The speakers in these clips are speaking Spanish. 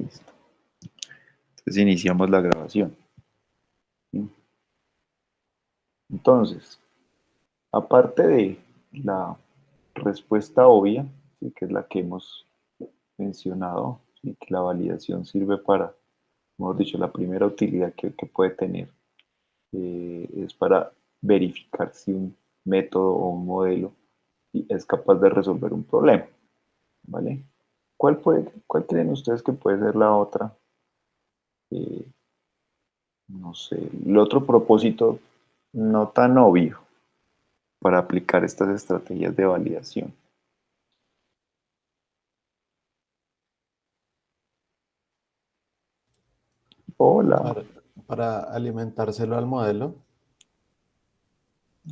Listo. Entonces iniciamos la grabación. ¿Sí? Entonces, aparte de la respuesta obvia, ¿sí? Que es la que hemos mencionado, ¿sí? Que la validación sirve para, mejor dicho, la primera utilidad que puede tener es para verificar si un método o un modelo es capaz de resolver un problema, ¿vale? ¿Cuál creen ustedes que puede ser la otra? Eh, no sé, el otro propósito no tan obvio para aplicar estas estrategias de validación. Hola, para, para alimentárselo al modelo.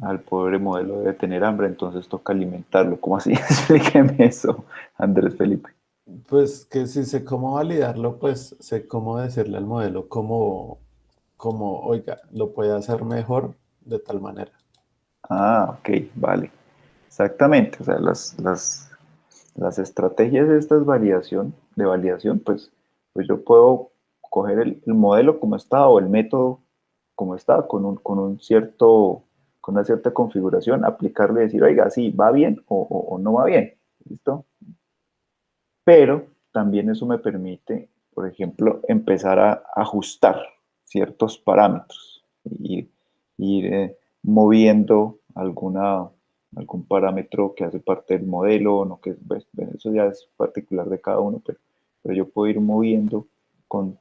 al pobre modelo debe tener hambre, entonces toca alimentarlo. ¿Cómo así? Explíqueme eso, Andrés Felipe. Pues que si sé cómo validarlo, pues sé cómo decirle al modelo oiga, lo puede hacer mejor de tal manera. Ah, ok, vale. Exactamente. O sea, las estrategias de estas de validación, pues yo puedo coger el modelo como está o el método como está, con una cierta configuración, aplicarle y decir, oiga, sí, va bien o no va bien. ¿Listo? Pero también eso me permite, por ejemplo, empezar a ajustar ciertos parámetros, ir moviendo algún parámetro que hace parte del modelo, o no, que pues, eso ya es particular de cada uno, pero yo puedo ir moviendo con,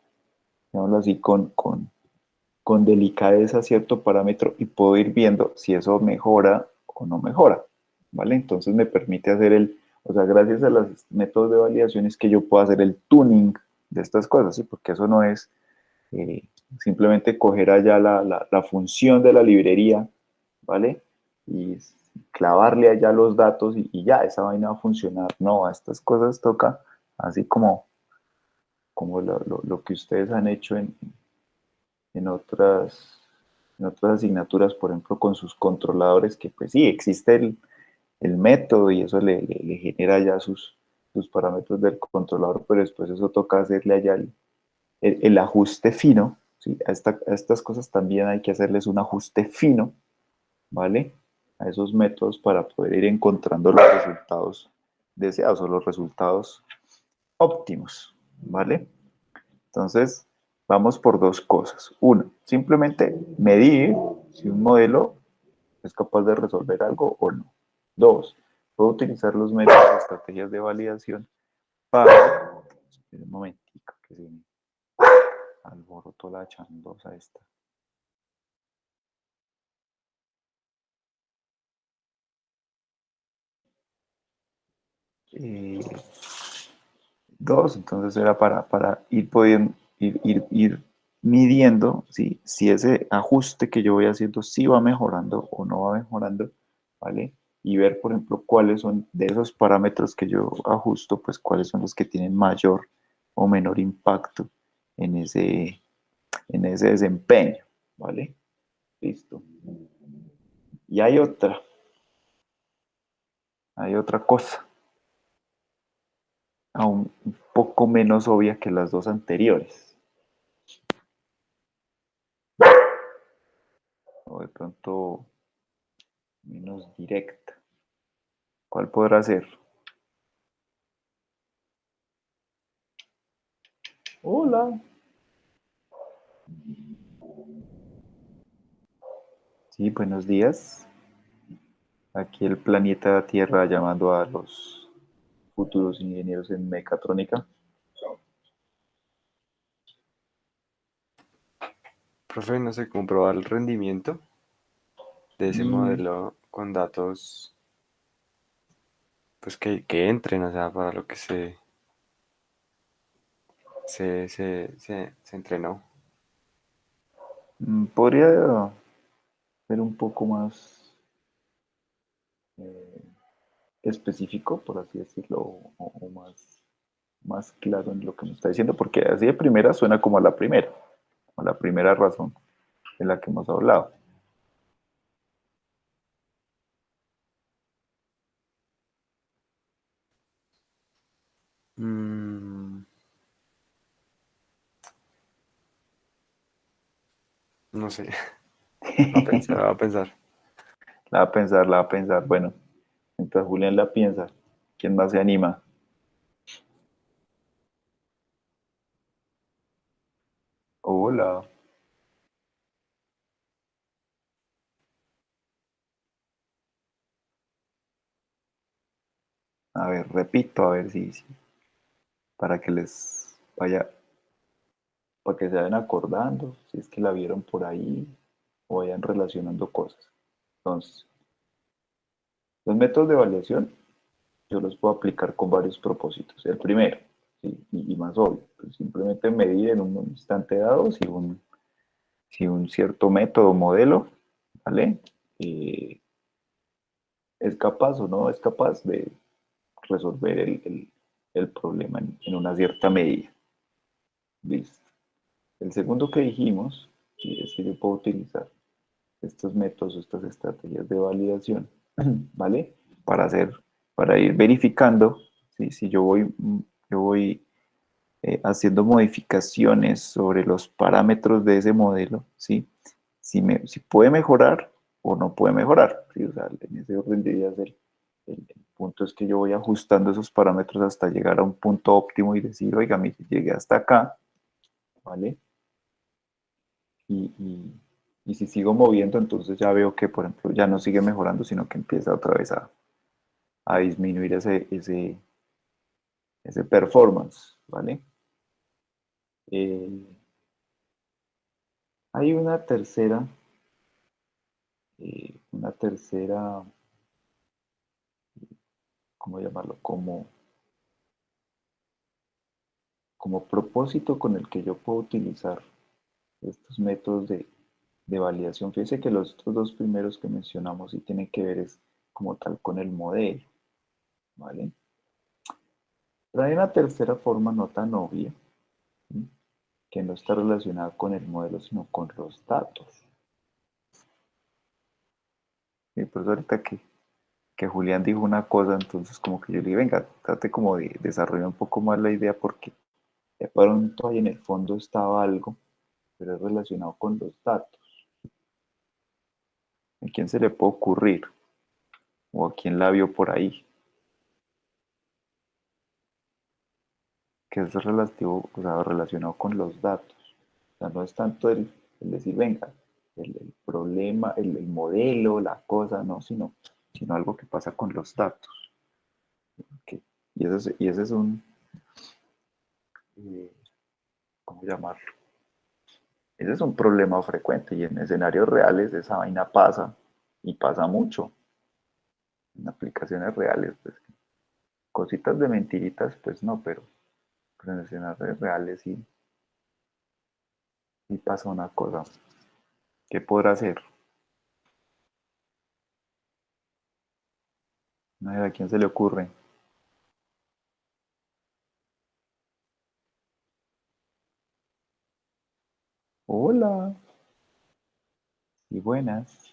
digámoslo así, con delicadeza cierto parámetro y puedo ir viendo si eso mejora o no mejora, ¿vale? Entonces me permite hacer o sea, gracias a los métodos de validación es que yo puedo hacer el tuning de estas cosas, ¿sí? Porque eso no es eh, simplemente coger allá la función de la librería, ¿vale? Y clavarle allá los datos y ya, esa vaina va a funcionar. No, a estas cosas toca, así como lo que ustedes han hecho en otras, en otras asignaturas, por ejemplo, con sus controladores, que pues sí, existe el método y eso le genera ya sus parámetros del controlador, pero después eso toca hacerle allá el ajuste fino, ¿sí? A estas cosas también hay que hacerles un ajuste fino, ¿vale? A esos métodos para poder ir encontrando los resultados deseados o los resultados óptimos, ¿vale? Entonces, vamos por dos cosas. Uno, simplemente medir si un modelo es capaz de resolver algo o no. Dos, puedo utilizar los métodos y estrategias de validación para... Espera un momentico, que se me alborotó la chandosa esta. Eh, Dos, entonces era para ir pudiendo, ir midiendo si ese ajuste que yo voy haciendo sí va mejorando o no va mejorando, ¿vale? Y ver, por ejemplo, cuáles son de esos parámetros que yo ajusto, pues cuáles son los que tienen mayor o menor impacto en en ese desempeño, ¿vale? Listo. Y hay otra cosa, aún un poco menos obvia que las dos anteriores, o de pronto menos directa. ¿Cuál podrá ser? Hola. Sí, buenos días. Aquí el planeta Tierra llamando a los futuros ingenieros en mecatrónica. Profe, no sé, comprobar el rendimiento de ese Mm, modelo con datos, pues que entren, o sea, para lo que se entrenó. Podría ser un poco más eh, específico, por así decirlo, o más claro en lo que me está diciendo, porque así de primera suena como la primera razón de la que hemos hablado. Mm, no sé. Va a pensar, va a pensar. La va a pensar, la va a pensar. Bueno, mientras Julián la piensa, ¿quién más se anima? Hola. A ver, repito, a ver si para que les vaya, para que se vayan acordando, si es que la vieron por ahí o vayan relacionando cosas. Entonces, los métodos de evaluación yo los puedo aplicar con varios propósitos. El primero, ¿sí? Y más obvio, pues simplemente medir en un instante dado si un cierto método o modelo, ¿vale? Eh, es capaz o no es capaz de resolver el problema en una cierta medida. Listo. El segundo que dijimos, sí, es que yo puedo utilizar estos métodos, estas estrategias de validación, ¿vale? Para hacer, para ir verificando, ¿sí? Si yo voy haciendo modificaciones sobre los parámetros de ese modelo, ¿sí? Si puede mejorar o no puede mejorar, ¿sí? O sea, en ese orden de ideas, el punto es que yo voy ajustando esos parámetros hasta llegar a un punto óptimo y decir, oiga, mire, llegué hasta acá, ¿vale? Y si sigo moviendo, entonces ya veo que, por ejemplo, ya no sigue mejorando, sino que empieza otra vez a disminuir ese performance, ¿vale? Eh, hay una tercera, ¿cómo llamarlo? Como propósito con el que yo puedo utilizar estos métodos de validación. Fíjense que los otros dos primeros que mencionamos sí tienen que ver es como tal con el modelo, ¿vale? Pero hay una tercera forma no tan obvia, ¿sí? Que no está relacionada con el modelo, sino con los datos. Y por eso ahorita que Julián dijo una cosa, entonces como que yo le dije, venga, trate como de desarrollar un poco más la idea porque de pronto ahí en el fondo estaba algo, pero es relacionado con los datos. ¿A quién se le puede ocurrir? ¿O a quién la vio por ahí? Que es relativo, o sea, relacionado con los datos. O sea, no es tanto el decir, venga, el problema, el modelo, la cosa, no, sino algo que pasa con los datos. ¿Ok? Y ese es eh, ¿cómo llamarlo? Ese es un problema frecuente y en escenarios reales esa vaina pasa y pasa mucho. En aplicaciones reales, pues cositas de mentiritas, pues no, pero en escenarios reales sí pasa una cosa. ¿Qué podrá hacer? No sé a quién se le ocurre. Hola y buenas.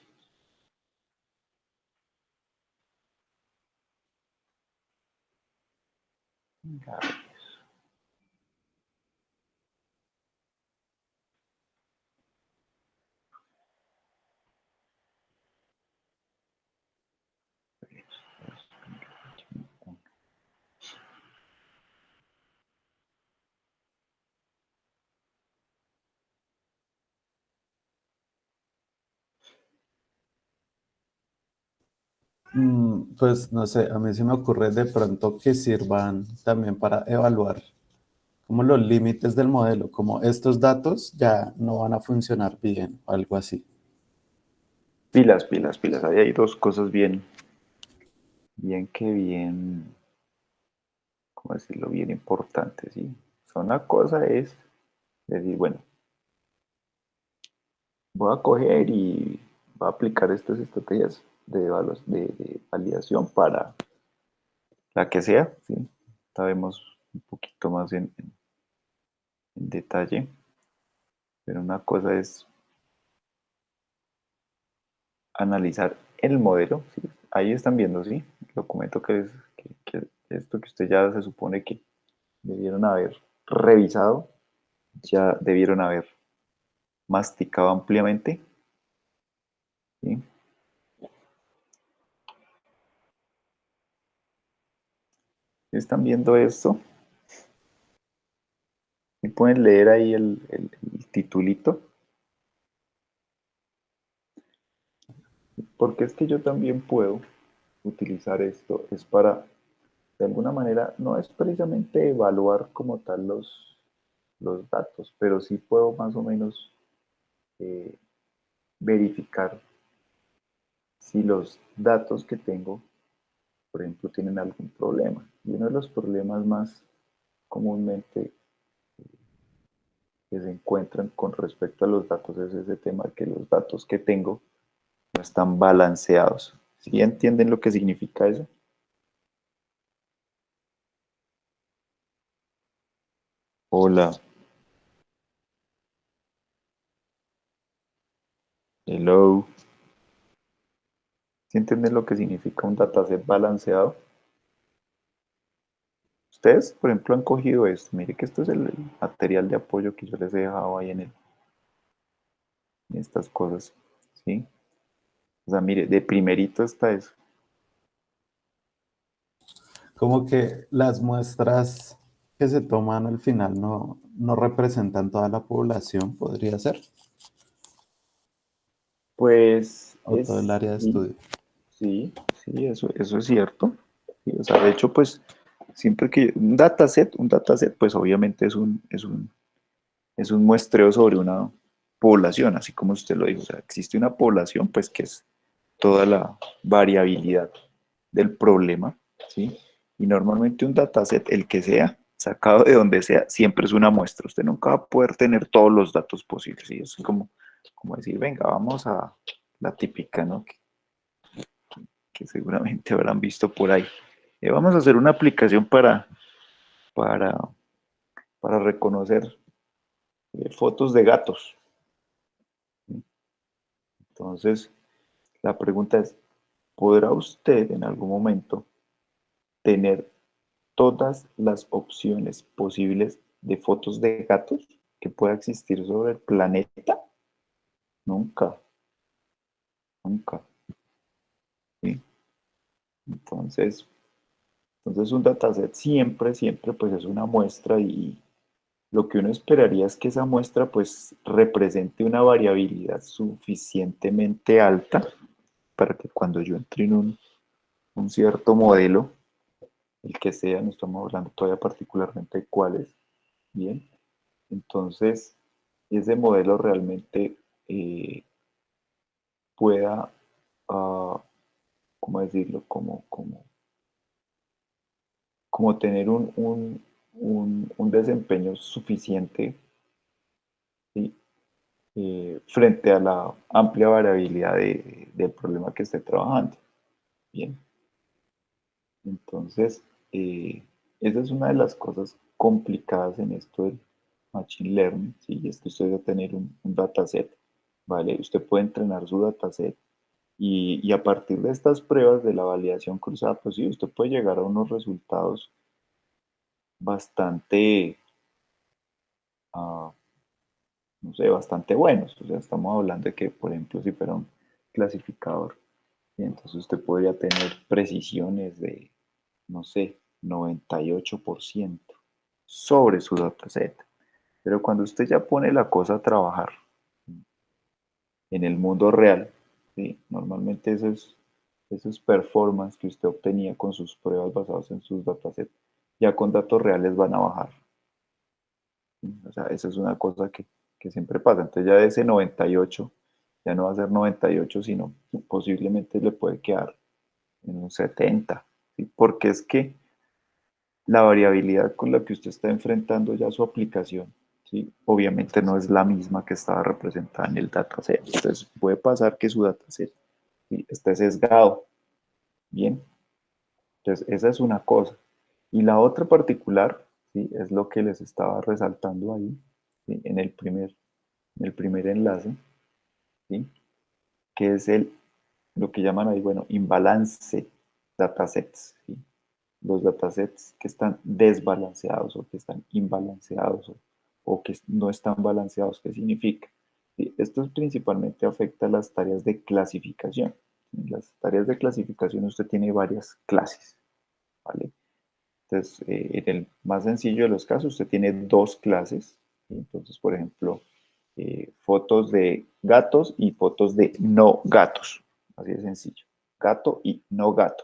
Pues no sé, a mí se me ocurre de pronto que sirvan también para evaluar como los límites del modelo, como estos datos ya no van a funcionar bien o algo así. Pilas, pilas, pilas. Ahí hay dos cosas bien, ¿cómo decirlo? Bien importantes, ¿sí? O sea, una cosa es decir, bueno, voy a coger y voy a aplicar estas estrategias de validación para la que sea, ¿sí? Sabemos un poquito más en detalle, pero una cosa es analizar el modelo, ¿sí? Ahí están viendo, ¿sí? El documento que esto que usted ya se supone que debieron haber revisado, ya debieron haber. masticado ampliamente. ¿Sí? ¿Están viendo esto? ¿Y pueden leer ahí el titulito? Porque es que yo también puedo utilizar esto, es para, de alguna manera, no es precisamente evaluar como tal los datos, pero sí puedo más o menos eh, verificar si los datos que tengo, por ejemplo, tienen algún problema. Y uno de los problemas más comúnmente que se encuentran con respecto a los datos es ese tema que los datos que tengo no están balanceados. ¿Sí entienden lo que significa eso? Hola, hello. ¿Sí entienden lo que significa un dataset balanceado? Ustedes, por ejemplo, han cogido esto. Mire que esto es el material de apoyo que yo les he dejado ahí en estas cosas. ¿Sí? O sea, mire, de primerito está eso. Como que las muestras que se toman al final no representan toda la población, podría ser, Pues o todo el área de sí, estudio. sí, eso es cierto. Sí, o sea, de hecho, pues siempre que un dataset, pues obviamente es un muestreo sobre una población, así como usted lo dijo. O sea, existe una población, pues que es toda la variabilidad del problema, ¿sí? Y normalmente un dataset, el que sea, sacado de donde sea, siempre es una muestra. Usted nunca va a poder tener todos los datos posibles, ¿sí? Es como decir, venga, vamos a la típica, ¿no? Que seguramente habrán visto por ahí. Vamos a hacer una aplicación para, para reconocer fotos de gatos. Entonces, la pregunta es, ¿podrá usted en algún momento tener todas las opciones posibles de fotos de gatos que pueda existir sobre el planeta? Nunca, nunca. ¿Sí? Entonces, entonces un dataset siempre pues es una muestra y lo que uno esperaría es que esa muestra pues represente una variabilidad suficientemente alta para que cuando yo entre en un cierto modelo, el que sea, no estamos hablando todavía particularmente de cuál es, bien, entonces ese modelo realmente eh, pueda, ¿cómo decirlo? Como tener un desempeño suficiente, ¿sí? Frente a la amplia variabilidad del problema que esté trabajando. Bien, entonces, esa es una de las cosas complicadas en esto del Machine Learning, ¿sí? Y es que usted va a tener un dataset, ¿vale? Usted puede entrenar su dataset y a partir de estas pruebas de la validación cruzada, pues sí, usted puede llegar a unos resultados bastante, ah, no sé, bastante buenos. O sea, estamos hablando de que, por ejemplo, si fuera un clasificador, y entonces usted podría tener precisiones de, no sé, 98% sobre su dataset. Pero cuando usted ya pone la cosa a trabajar en el mundo real, ¿sí? Normalmente esos performance que usted obtenía con sus pruebas basadas en sus datasets, ya con datos reales van a bajar. ¿Sí? O sea, eso es una cosa que siempre pasa. Entonces ya de ese 98, ya no va a ser 98, sino posiblemente le puede quedar en un 70. ¿Sí? Porque es que la variabilidad con la que usted está enfrentando ya su aplicación, ¿sí? Obviamente no es la misma que estaba representada en el dataset. Entonces puede pasar que su dataset, ¿sí?, esté sesgado. Bien, entonces esa es una cosa. Y la otra particular, ¿sí?, es lo que les estaba resaltando ahí, ¿sí?, en el primer enlace, ¿sí?, que es lo que llaman ahí, bueno, imbalance datasets, ¿sí? Los datasets que están desbalanceados o que están imbalanceados o que no están balanceados. ¿Qué significa? ¿sí? Esto principalmente afecta a las tareas de clasificación. En las tareas de clasificación usted tiene varias clases, ¿vale? Entonces, en el más sencillo de los casos, usted tiene dos clases. ¿Sí? Entonces, por ejemplo, fotos de gatos y fotos de no gatos. Así de sencillo. Gato y no gato,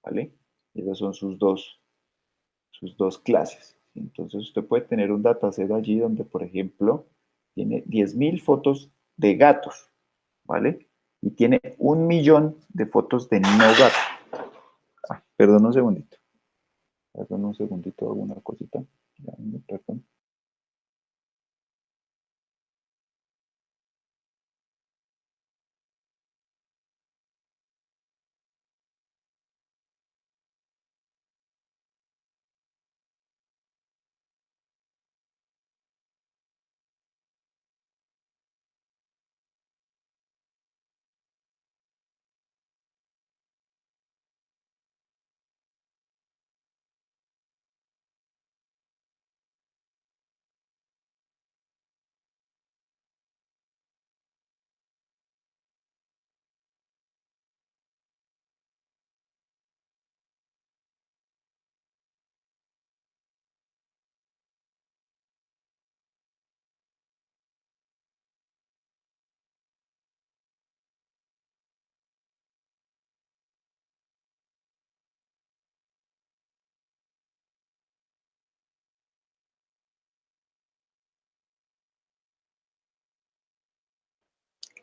¿vale? Esas son sus dos clases. Entonces, usted puede tener un dataset allí donde, por ejemplo, tiene 10.000 fotos de gatos, ¿vale? Y tiene 1.000.000 de fotos de no gato. Ah, perdón un segundito. Perdón un segundito, alguna cosita. Ya, perdón.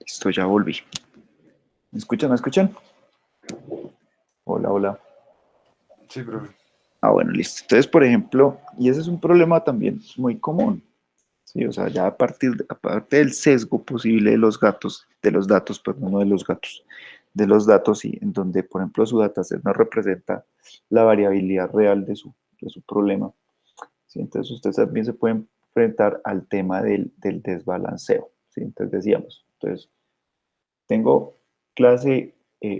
Listo, ya volví. ¿Me escuchan? ¿Me escuchan? Hola, hola. Sí, profe. Ah, bueno, listo. Entonces, por ejemplo, y ese es un problema también muy común. Sí, o sea, ya aparte del sesgo posible de los gatos, de los datos, perdón, no de los gatos, de los datos, y en donde, por ejemplo, su dataset no representa la variabilidad real de su problema. ¿Sí? Entonces, usted también se puede enfrentar al tema del desbalanceo. ¿Sí? Entonces, decíamos, entonces, tengo clase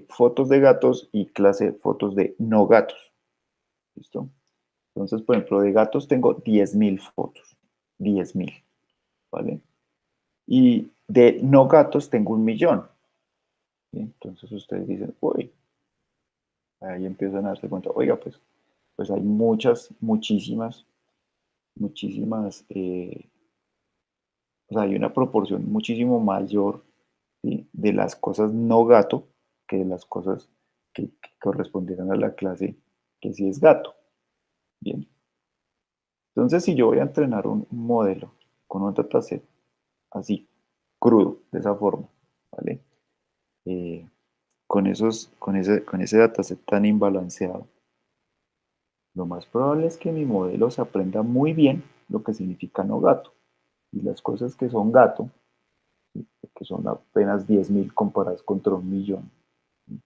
fotos de gatos y clase fotos de no gatos. ¿Listo? Entonces, por ejemplo, de gatos tengo 10.000 fotos. 10.000, ¿vale? Y de no gatos tengo 1.000.000. ¿Sí? Entonces ustedes dicen, uy, ahí empiezan a darse cuenta, oiga, pues hay muchísimas, o sea, hay una proporción muchísimo mayor, ¿sí? De las cosas no gato que de las cosas que correspondieran a la clase que sí es gato. Bien. Entonces, si yo voy a entrenar un modelo con un dataset así, crudo, de esa forma, ¿vale? Eh, con ese dataset tan imbalanceado, lo más probable es que mi modelo se aprenda muy bien lo que significa no gato. Y las cosas que son gato, ¿sí? Que son apenas 10.000 comparadas contra 1.000.000, ¿sí?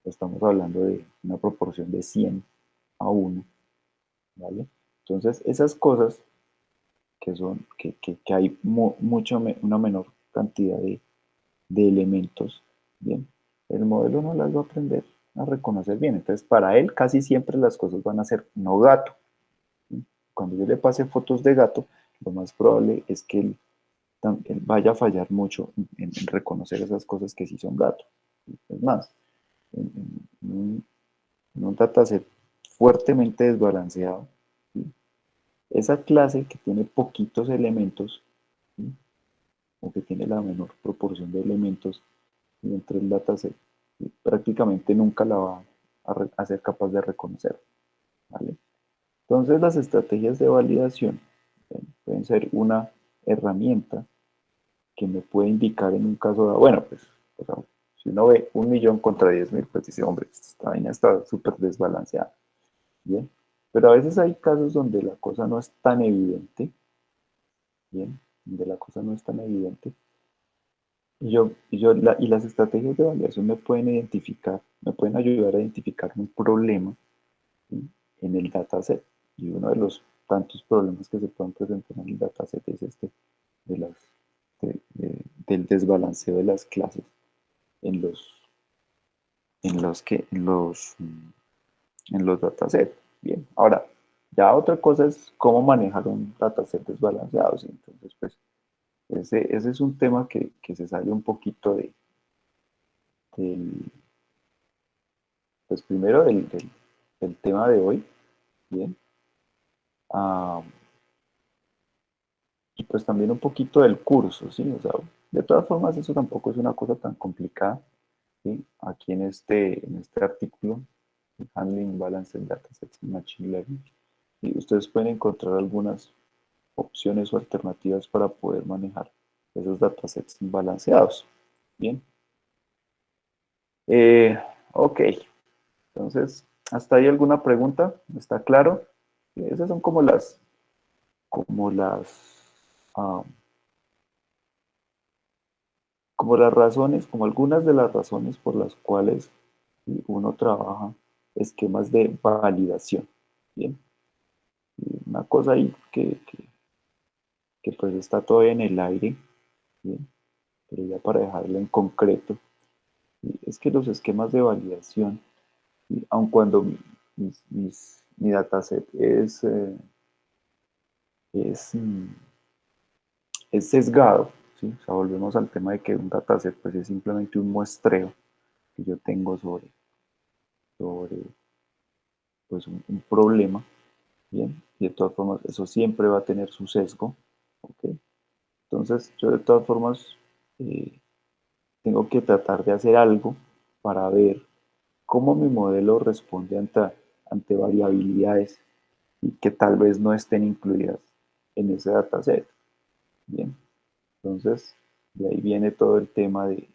Estamos hablando de una proporción de 100 a 1, ¿vale? Entonces, esas cosas que hay una menor cantidad de elementos, ¿bien? El modelo no las va a aprender a reconocer bien. Entonces, para él casi siempre las cosas van a ser no gato. ¿Sí? Cuando yo le pase fotos de gato, lo más probable es que él vaya a fallar mucho en reconocer esas cosas que sí son gato. Es más, en un dataset fuertemente desbalanceado, ¿sí? Esa clase que tiene poquitos elementos, ¿sí? O que tiene la menor proporción de elementos dentro del dataset, ¿sí? Prácticamente nunca la va a ser capaz de reconocer, ¿vale? Entonces las estrategias de validación pueden ser una herramienta que me puede indicar en un caso de, bueno, pues, o sea, si uno ve 1.000.000 contra 10.000, pues dice, hombre, esta vaina está súper desbalanceada, ¿bien? Pero a veces hay casos donde la cosa no es tan evidente, ¿bien? Donde la cosa no es tan evidente. Y las estrategias de validación me pueden identificar, me pueden ayudar a identificar un problema, ¿sí? En el dataset. Y uno de los tantos problemas que se pueden presentar en el dataset es este de las, del desbalanceo de las clases en en los datasets. Bien, ahora, ya otra cosa es cómo manejar un dataset desbalanceado, ¿sí? Entonces, pues, ese es un tema que se sale un poquito del, pues primero del tema de hoy, ¿bien? Ah, y pues también un poquito del curso, ¿sí? O sea, de todas formas eso tampoco es una cosa tan complicada, ¿sí? Aquí en este artículo, Handling Balanced Datasets in Machine Learning, y ustedes pueden encontrar algunas opciones o alternativas para poder manejar esos datasets balanceados. Bien. Ok, entonces, ¿hasta ahí alguna pregunta? ¿Está claro? Esas son como las, ah, como las razones, como algunas de las razones por las cuales uno trabaja esquemas de validación. Bien, y una cosa ahí que pues está todavía en el aire, bien, pero ya para dejarlo en concreto, es que los esquemas de validación, aun cuando mi dataset es, es sesgado, ¿sí? O sea, volvemos al tema de que un dataset pues, es simplemente un muestreo que yo tengo sobre pues, un problema, ¿bien? Y de todas formas, eso siempre va a tener su sesgo, ¿ok? Entonces, yo de todas formas eh, tengo que tratar de hacer algo para ver cómo mi modelo responde ante variabilidades y que tal vez no estén incluidas en ese dataset. Bien, entonces de ahí viene todo el tema de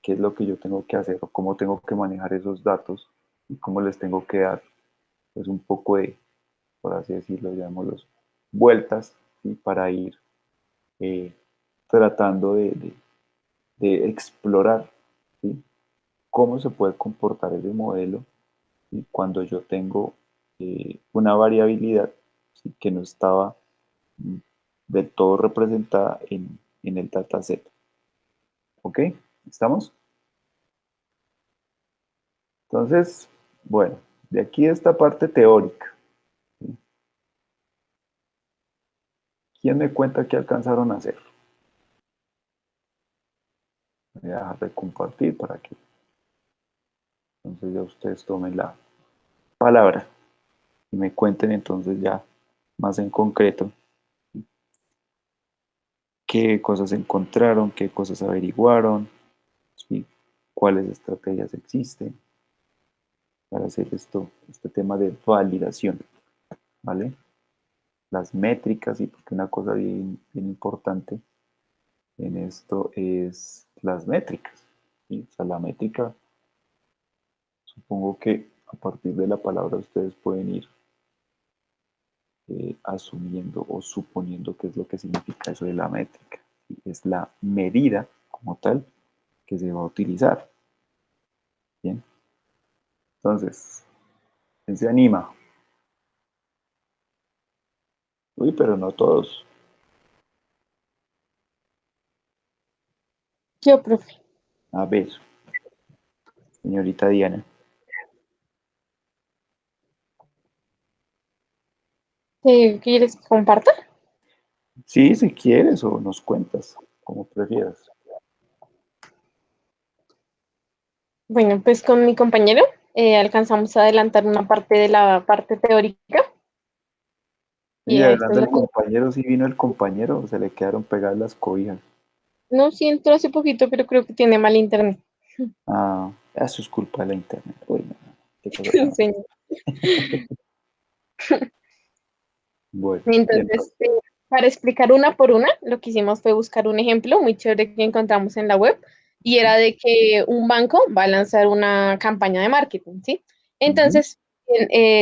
qué es lo que yo tengo que hacer o cómo tengo que manejar esos datos y cómo les tengo que dar pues un poco de, por así decirlo, llamémoslos, vueltas, ¿sí? Para ir eh, tratando de explorar, ¿sí? Cómo se puede comportar ese modelo y cuando yo tengo una variabilidad, ¿sí? Que no estaba mm, del todo representada en el dataset. ¿Ok? ¿Estamos? Entonces, bueno, de aquí esta parte teórica. ¿Sí? ¿Quién me cuenta qué alcanzaron a hacer? Voy a dejar de compartir para que entonces ya ustedes tomen la palabra y me cuenten entonces ya más en concreto qué cosas encontraron, qué cosas averiguaron, ¿sí? Cuáles estrategias existen para hacer este tema de validación, ¿vale? Las métricas, y porque una cosa bien importante en esto es las métricas, ¿sí? O sea, la métrica, supongo que a partir de la palabra ustedes pueden ir asumiendo o suponiendo qué es lo que significa eso de la métrica. ¿Sí? Es la medida como tal que se va a utilizar. Bien, entonces, ¿quién se anima? Uy, pero no todos. Yo, profe. A ver, señorita Diana. ¿Quieres que comparta? Sí, si quieres o nos cuentas, como prefieras. Bueno, pues con mi compañero alcanzamos a adelantar una parte de la parte teórica Y y a esto hablando del no, compañero, sí vino el compañero, se le quedaron pegadas las cobijas. no siento hace poquito, pero creo que tiene mal internet. Ah, eso es culpa de la internet. Uy, no, qué cosa tan. Sí. Bueno, y Entonces, entonces. para explicar una por una, lo que hicimos fue buscar un ejemplo muy chévere que encontramos en la web y era de que un banco va a lanzar una campaña de marketing, ¿sí? Ujú. Entonces,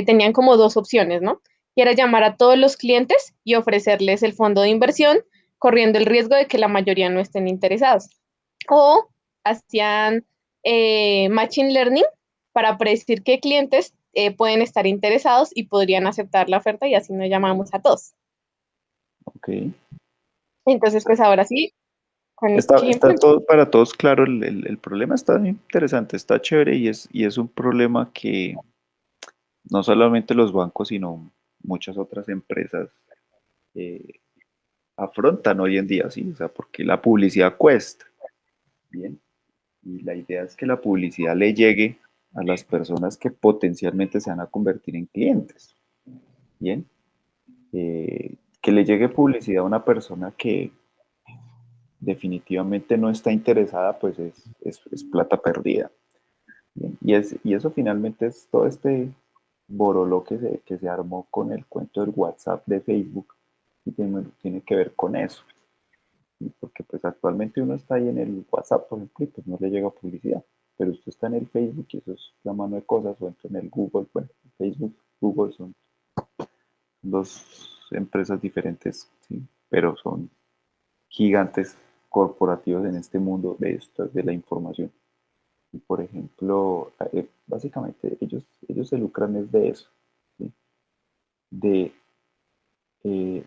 tenían como dos opciones, ¿no? Que era llamar a todos los clientes y ofrecerles el fondo de inversión, corriendo el riesgo de que la mayoría no estén interesados. O hacían machine learning para predecir qué clientes pueden estar interesados y podrían aceptar la oferta y así nos llamamos a todos. Ok. Entonces, pues ahora sí, con este ejemplo, Está todo para todos claro, el problema está interesante, está chévere y es un problema que no solamente los bancos, sino muchas otras empresas eh, afrontan hoy en día, ¿sí? O sea, porque la publicidad cuesta, ¿bien? Y la idea es que la publicidad le llegue a las personas que potencialmente se van a convertir en clientes, ¿bien? Que le llegue publicidad a una persona que definitivamente no está interesada, pues es plata perdida. Bien, y eso finalmente es todo este boroló que se armó con el cuento del WhatsApp de Facebook y tiene que ver con eso. ¿Sí? Porque pues actualmente uno está ahí en el WhatsApp, por ejemplo, y pues no le llega publicidad. Pero usted está en el Facebook y eso es la mano de cosas, o entra en el Google, bueno, Facebook, Google son dos empresas diferentes, ¿sí? Pero son gigantes corporativos en este mundo de esto, de la información. Y por ejemplo, básicamente ellos se lucran es de eso, ¿sí? de, eh,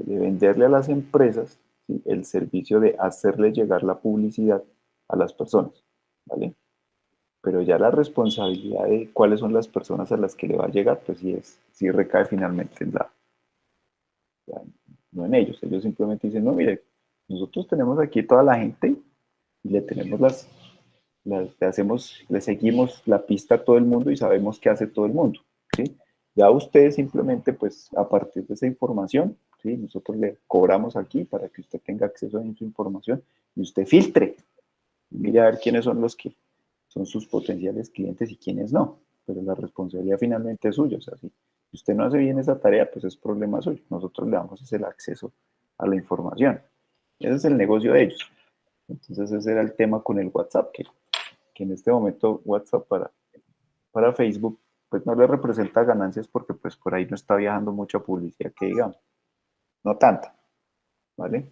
de venderle a las empresas, ¿sí? El servicio de hacerle llegar la publicidad a las personas, ¿vale? Pero ya la responsabilidad de cuáles son las personas a las que le va a llegar, pues sí recae finalmente no en ellos. Ellos simplemente dicen, no, mire, nosotros tenemos aquí toda la gente y le tenemos le seguimos la pista a todo el mundo y sabemos qué hace todo el mundo, ¿sí? Ya ustedes simplemente, pues, a partir de esa información, ¿sí? Nosotros le cobramos aquí para que usted tenga acceso a esa información y usted filtre, mire a ver quiénes son los que son sus potenciales clientes y quiénes no, pero la responsabilidad finalmente es suya, o sea, si usted no hace bien esa tarea, pues es problema suyo, nosotros le damos ese acceso a la información, ese es el negocio de ellos. Entonces ese era el tema con el WhatsApp, que en este momento WhatsApp para Facebook pues no le representa ganancias porque pues por ahí no está viajando mucha publicidad que digamos, no tanta, ¿vale?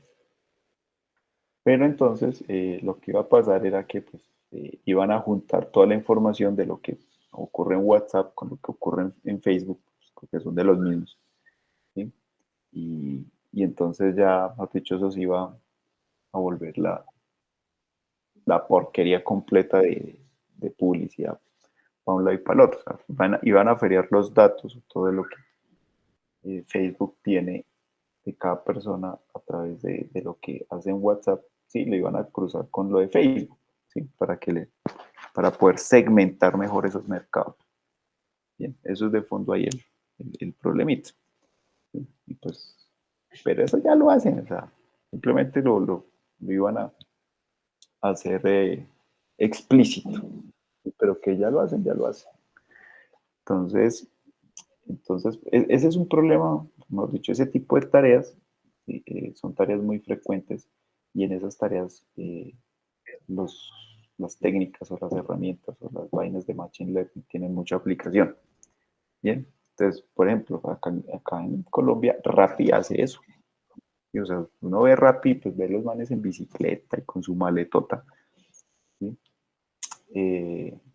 Pero entonces lo que iba a pasar era que pues iban a juntar toda la información de lo que ocurre en WhatsApp con lo que ocurre en Facebook, pues, porque son de los mismos, ¿sí? Y entonces ya, mejor dicho, eso se iba a volver la porquería completa de publicidad para un lado y para el otro. O sea, iban a feriar los datos, todo lo que Facebook tiene de cada persona a través de lo que hace en WhatsApp, sí, le iban a cruzar con lo de Facebook, sí, para poder segmentar mejor esos mercados. Bien, eso es de fondo ahí el problemita. ¿Sí? Y pues, pero eso ya lo hacen, o sea, simplemente lo iban a hacer explícito, pero que ya lo hacen, ya lo hacen. Entonces, ese es un problema, mejor dicho, ese tipo de tareas ¿sí? Son tareas muy frecuentes y en esas tareas los, las técnicas o las herramientas o las vainas de Machine Learning tienen mucha aplicación. Bien, entonces, por ejemplo, acá en Colombia, Rappi hace eso. Y, o sea, uno ve Rappi, pues ve los manes en bicicleta y con su maletota. ¿Sí?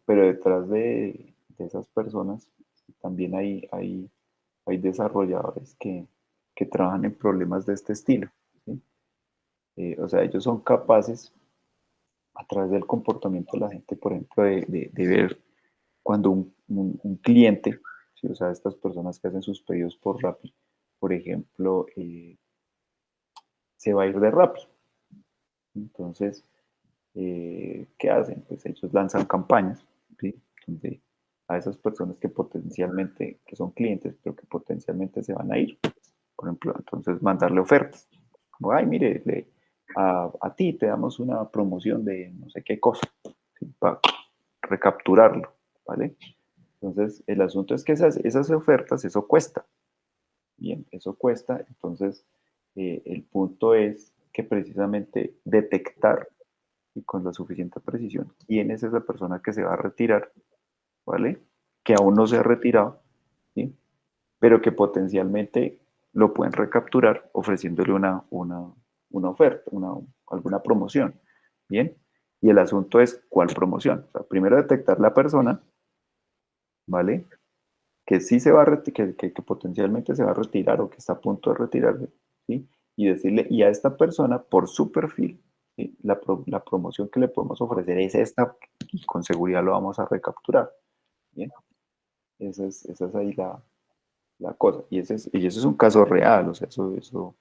Pero detrás de esas personas también hay desarrolladores que trabajan en problemas de este estilo. ¿Sí? O sea, ellos son capaces, a través del comportamiento de la gente, por ejemplo, de ver cuando un cliente, ¿sí? O sea, estas personas que hacen sus pedidos por Rappi, por ejemplo, se va a ir de Rappi. Entonces, ¿qué hacen? Pues ellos lanzan campañas, ¿sí? Donde a esas personas que potencialmente, que son clientes, pero que potencialmente se van a ir, por ejemplo, entonces mandarle ofertas. Como, ay, mire, a ti te damos una promoción de no sé qué cosa, ¿sí? Para recapturarlo, ¿vale? Entonces, el asunto es que esas ofertas, eso cuesta. Bien, eso cuesta. Entonces, el punto es que precisamente detectar y con la suficiente precisión quién es esa persona que se va a retirar, ¿vale? Que aún no se ha retirado, ¿sí? Pero que potencialmente lo pueden recapturar ofreciéndole una oferta, alguna promoción, ¿bien? Y el asunto es cuál promoción. O sea, primero detectar la persona, ¿vale? Que sí se va a que potencialmente se va a retirar o que está a punto de retirarse, ¿sí? Y decirle, y a esta persona, por su perfil, ¿sí? La promoción que le podemos ofrecer es esta, y con seguridad lo vamos a recapturar, ¿bien? Esa es ahí la cosa. Y ese es un caso real, o sea, eso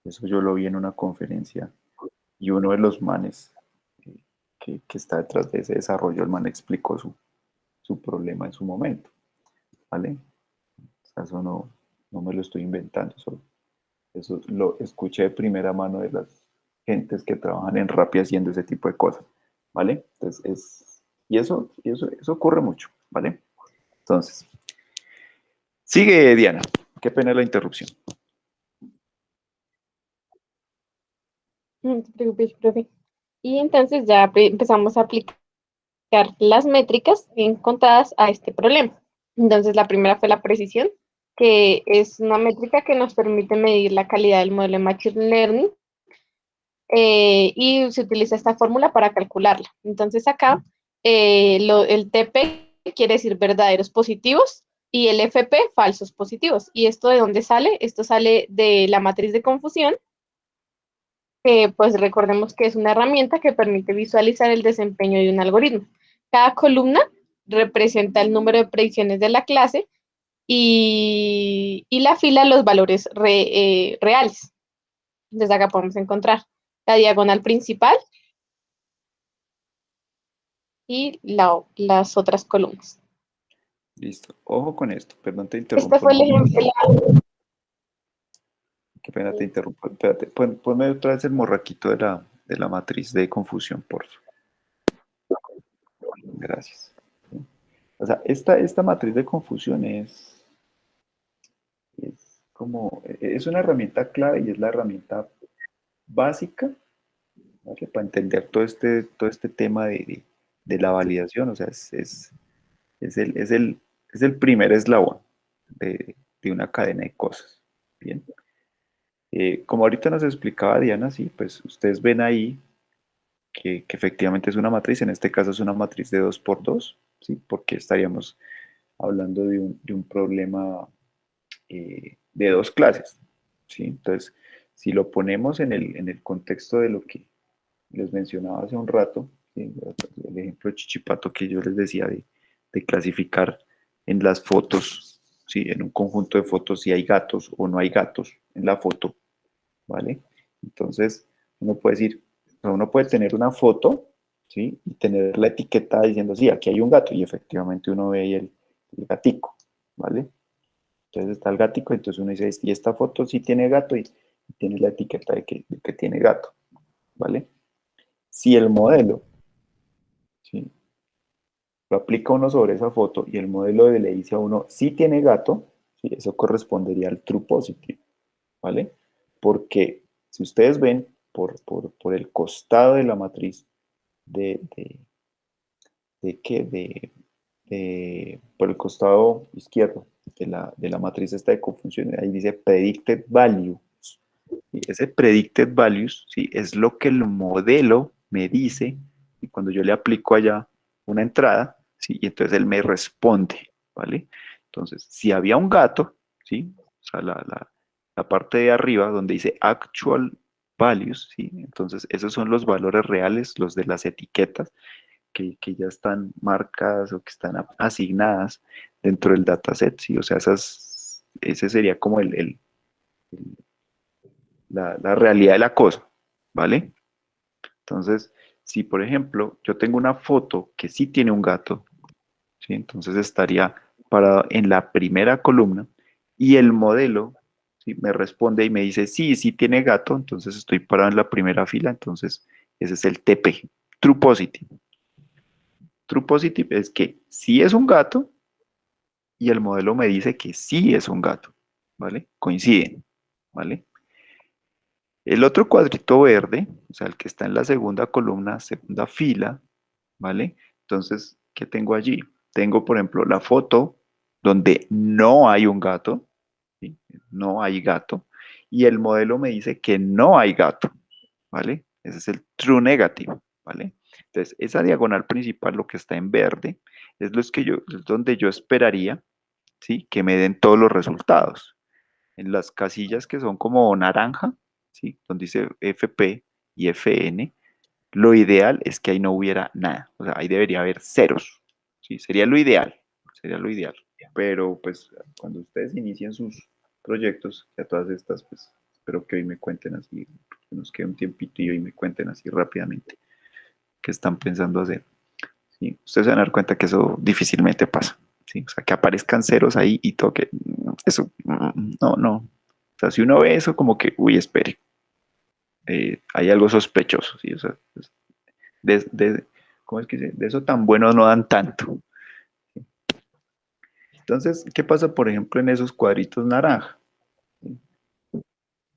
Eso yo lo vi en una conferencia y uno de los manes que está detrás de ese desarrollo, el man explicó su problema en su momento, ¿vale? O sea, eso no me lo estoy inventando, eso lo escuché de primera mano de las gentes que trabajan en Rappi haciendo ese tipo de cosas, ¿vale? Entonces, eso ocurre mucho, ¿vale? Entonces, sigue Diana, qué pena la interrupción. No te preocupes, profe. Y entonces ya empezamos a aplicar las métricas encontradas a este problema. Entonces, la primera fue la precisión, que es una métrica que nos permite medir la calidad del modelo de Machine Learning y se utiliza esta fórmula para calcularla. Entonces, acá el TP quiere decir verdaderos positivos y el FP falsos positivos. ¿Y esto de dónde sale? Esto sale de la matriz de confusión, que pues recordemos que es una herramienta que permite visualizar el desempeño de un algoritmo. Cada columna representa el número de predicciones de la clase y la fila los valores reales. Entonces acá podemos encontrar la diagonal principal y las otras columnas. Listo, ojo con esto, perdón te Este interrumpo fue un el ejemplo. momento, qué pena te interrumpo, espérate, ponme otra vez el morraquito de la matriz de confusión, por favor. Gracias. O sea, esta matriz de confusión es como, es una herramienta clave y es la herramienta básica, ¿vale? Para entender todo este tema de la validación. O sea, es es el primer eslabón de una cadena de cosas. Bien. Como ahorita nos explicaba Diana, sí, pues ustedes ven ahí que efectivamente es una matriz, en este caso es una matriz de 2 por 2, ¿sí? Porque estaríamos hablando de un problema de dos clases, ¿sí? Entonces, si lo ponemos en el contexto de lo que les mencionaba hace un rato, ¿sí? El ejemplo de Chichipato que yo les decía de clasificar en las fotos, ¿sí? En un conjunto de fotos si hay gatos o no hay gatos en la foto, ¿vale? Entonces, uno puede decir, uno puede tener una foto, ¿sí? Y tener la etiqueta diciendo, sí, aquí hay un gato, y efectivamente uno ve ahí el gatico, ¿vale? Entonces está el gatico, entonces uno dice, y esta foto sí tiene gato y tiene la etiqueta de que tiene gato, ¿vale? Si el modelo, ¿sí? Lo aplica uno sobre esa foto y el modelo le dice a uno, sí tiene gato, ¿sí? Eso correspondería al true positive, ¿vale? Porque si ustedes ven por el costado de la matriz de, de, de qué, por el costado izquierdo de la matriz esta de confusión, ahí dice predicted value. Y ese predicted values, ¿sí? Es lo que el modelo me dice y cuando yo le aplico allá una entrada, ¿sí? Y entonces él me responde, ¿vale? Entonces, si había un gato, ¿sí? O sea, la parte de arriba donde dice actual values, ¿sí? Entonces, esos son los valores reales, los de las etiquetas que ya están marcadas o que están asignadas dentro del dataset, ¿sí? O sea, ese sería como la realidad de la cosa, ¿vale? Entonces, si por ejemplo yo tengo una foto que sí tiene un gato, ¿sí? Entonces estaría parado en la primera columna y el modelo, ¿sí? Me responde y me dice, sí, sí tiene gato, entonces estoy parado en la primera fila, entonces ese es el TP, True Positive. True Positive es que sí es un gato y el modelo me dice que sí es un gato, ¿vale? Coinciden, ¿vale? El otro cuadrito verde, o sea, el que está en la segunda columna, segunda fila, ¿vale? Entonces, ¿qué tengo allí? Tengo, por ejemplo, la foto donde no hay un gato, ¿sí? No hay gato, y el modelo me dice que no hay gato, ¿vale? Ese es el true negative, ¿vale? Entonces, esa diagonal principal, lo que está en verde, es donde yo esperaría, ¿sí? Que me den todos los resultados. En las casillas que son como naranja, ¿sí? Donde dice FP y FN, lo ideal es que ahí no hubiera nada, o sea, ahí debería haber ceros, ¿sí? Sería lo ideal, pero pues cuando ustedes inicien sus proyectos, ya todas estas, pues espero que hoy me cuenten así, que nos quede un tiempito y hoy me cuenten así rápidamente qué están pensando hacer. ¿Sí? Ustedes se van a dar cuenta que eso difícilmente pasa. ¿Sí? O sea, que aparezcan ceros ahí y toque. Eso, no, no. O sea, si uno ve eso, como que, uy, espere, hay algo sospechoso. ¿Sí? O sea, ¿cómo es que dice? De eso tan bueno no dan tanto. Entonces, ¿qué pasa, por ejemplo, en esos cuadritos naranja?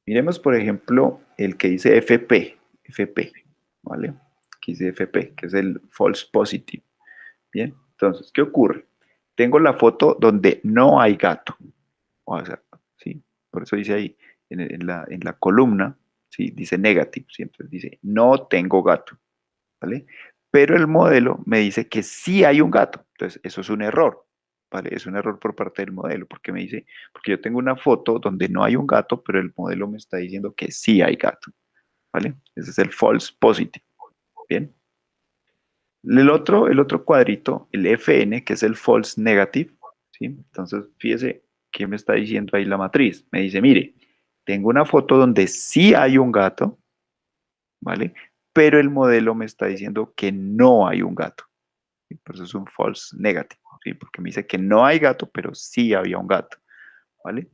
Miremos, por ejemplo, el que dice FP, ¿vale? Que dice FP, que es el false positive. Bien, entonces, ¿qué ocurre? Tengo la foto donde no hay gato. O sea, ¿sí? Por eso dice ahí, en la columna, ¿sí? Dice negative, ¿sí? Entonces dice, no tengo gato, ¿vale? Pero el modelo me dice que sí hay un gato. Entonces, eso es un error, ¿vale? Es un error por parte del modelo, porque me dice, porque yo tengo una foto donde no hay un gato, pero el modelo me está diciendo que sí hay gato, ¿vale? Ese es el false positive, ¿bien? El otro cuadrito, el FN, que es el false negative, ¿sí? Entonces, fíjese qué me está diciendo ahí la matriz. Me dice, mire, tengo una foto donde sí hay un gato, ¿vale? Pero el modelo me está diciendo que no hay un gato. ¿Sí? Por eso es un false negative, ¿sí? Porque me dice que no hay gato, pero sí había un gato, ¿vale?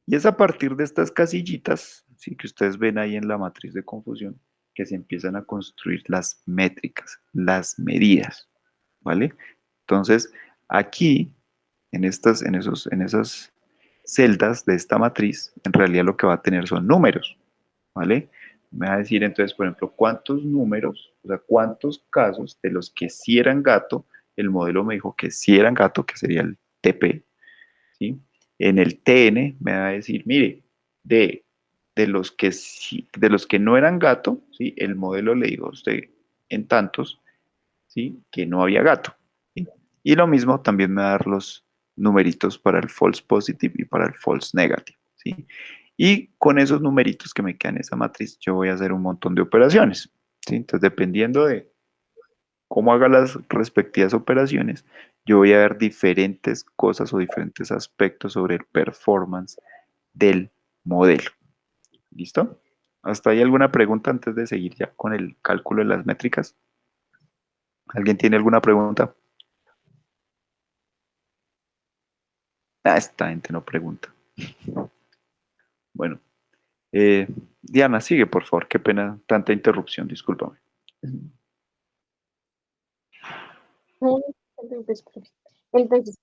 Y es a partir de estas casillitas, ¿sí? Que ustedes ven ahí en la matriz de confusión, que se empiezan a construir las métricas, las medidas, ¿vale? Entonces, aquí, en esas celdas de esta matriz, en realidad lo que va a tener son números, ¿vale? Me va a decir entonces, por ejemplo, cuántos números, o sea, cuántos casos de los que sí eran gato, el modelo me dijo que sí eran gato, que sería el TP, ¿sí? En el TN me va a decir, mire, de los que sí, de los que no eran gato, ¿sí? El modelo le dijo a usted en tantos, ¿sí? Que no había gato, ¿sí? Y lo mismo también me va a dar los numeritos para el false positive y para el false negative, ¿sí? Y con esos numeritos que me quedan en esa matriz, yo voy a hacer un montón de operaciones, ¿sí? Entonces, dependiendo de cómo haga las respectivas operaciones, yo voy a ver diferentes cosas o diferentes aspectos sobre el performance del modelo. ¿Listo? ¿Hasta ahí alguna pregunta antes de seguir ya con el cálculo de las métricas? ¿Alguien tiene alguna pregunta? Ah, esta gente no pregunta. Bueno, Diana, sigue, por favor. Qué pena tanta interrupción, discúlpame. Entonces,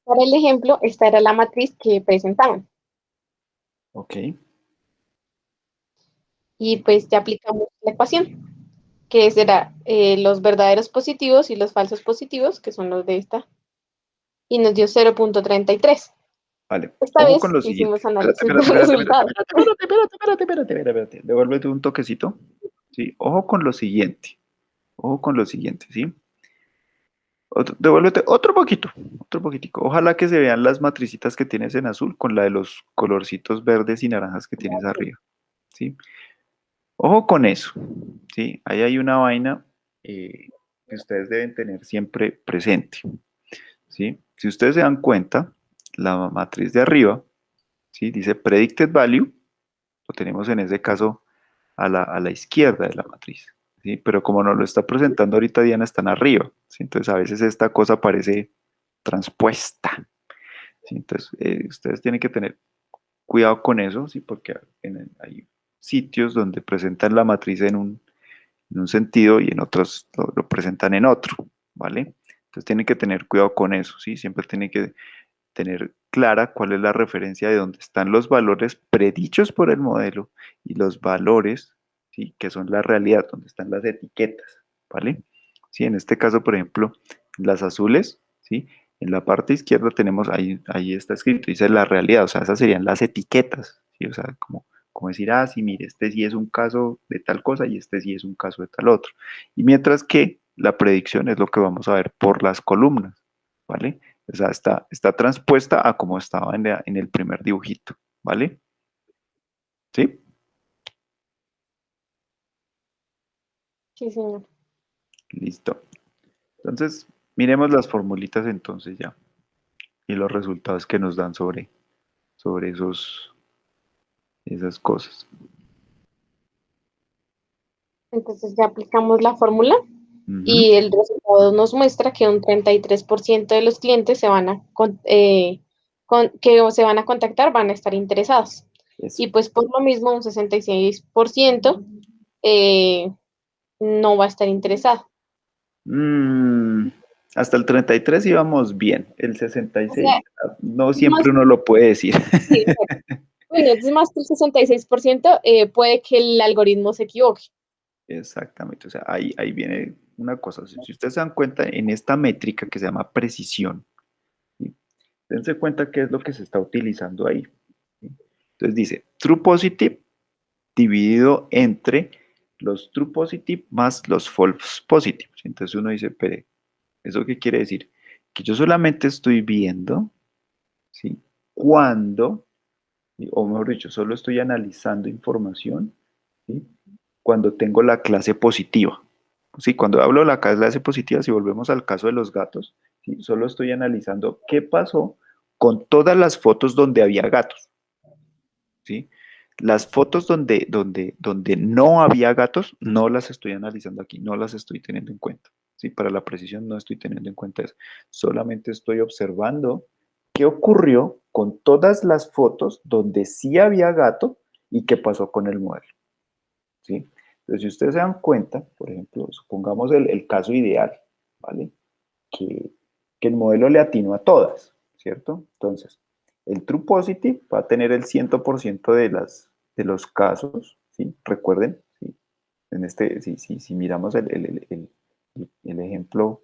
para el ejemplo, esta era la matriz que presentaban. Ok, Y pues ya aplicamos la ecuación, que será los verdaderos positivos y los falsos positivos, que son los de esta, y nos dio 0,33. vale. Esta Ojo con vez lo siguiente. hicimos Espérate, análisis de espérate, espérate, espérate, resultados. espérate. Devuélvete un toquecito. Sí, ojo con lo siguiente. Ojo con lo siguiente, ¿sí? Devuélvete otro poquitico. Ojalá que se vean las matricitas que tienes en azul con la de los colorcitos verdes y naranjas que tienes arriba, ¿sí? Ojo con eso, ¿sí? Ahí hay una vaina que ustedes deben tener siempre presente, ¿sí? Si ustedes se dan cuenta, la matriz de arriba, ¿sí? Dice predicted value, lo tenemos en ese caso a la izquierda de la matriz, ¿sí? Pero como nos lo está presentando ahorita Diana, están arriba, ¿sí? Entonces a veces esta cosa parece transpuesta, ¿sí? Entonces ustedes tienen que tener cuidado con eso, ¿sí? Porque hay sitios donde presentan la matriz en un sentido y en otros lo presentan en otro, ¿vale? Entonces tienen que tener cuidado con eso, ¿sí? Siempre tienen que tener clara cuál es la referencia de dónde están los valores predichos por el modelo y los valores, ¿sí? Que son la realidad, donde están las etiquetas, ¿vale? Sí, en este caso, por ejemplo, las azules, ¿sí? En la parte izquierda tenemos, ahí está escrito, dice la realidad, o sea, esas serían las etiquetas, ¿sí? O sea, como decir, ah, sí, mire, este sí es un caso de tal cosa y este sí es un caso de tal otro. Y mientras que la predicción es lo que vamos a ver por las columnas, ¿vale? O sea, está transpuesta a como estaba en el primer dibujito, ¿vale? ¿Sí? Sí, señor. Listo. Entonces, miremos las formulitas entonces ya y los resultados que nos dan sobre esos, esas cosas. Entonces ya aplicamos la fórmula Ujú. y el resultado nos muestra que un 33% de los clientes que se van a contactar van a estar interesados. Eso. Y pues por lo mismo un 66% eh, no va a estar interesado. Hasta el 33 íbamos bien. El O sea, 66, no más, siempre uno lo puede decir. sí, exacto. Bueno, entonces más que el 66% puede que el algoritmo se equivoque. Exactamente. O sea, ahí viene una cosa. Si ustedes se dan cuenta en esta métrica que se llama precisión, ¿sí? Dense cuenta qué es lo que se está utilizando ahí, ¿sí? Entonces dice true positive dividido entre los true positive más los false positive. Entonces uno dice, pero ¿eso qué quiere decir? Que yo solamente estoy viendo, ¿sí? Cuando, o mejor dicho, solo estoy analizando información, ¿sí? Cuando tengo la clase positiva. Sí, cuando hablo de la clase positiva, si volvemos al caso de los gatos, ¿sí? Solo estoy analizando qué pasó con todas las fotos donde había gatos, ¿sí? Las fotos donde no había gatos, no las estoy analizando aquí, no las estoy teniendo en cuenta. ¿Sí? Para la precisión no estoy teniendo en cuenta eso. Solamente estoy observando qué ocurrió con todas las fotos donde sí había gato y qué pasó con el modelo. ¿Sí? Entonces, si ustedes se dan cuenta, por ejemplo, supongamos el caso ideal, ¿vale? Que el modelo le atinó a todas, ¿cierto? Entonces, el True Positive va a tener el 100% de los casos, ¿sí? Recuerden, ¿sí? Si miramos el ejemplo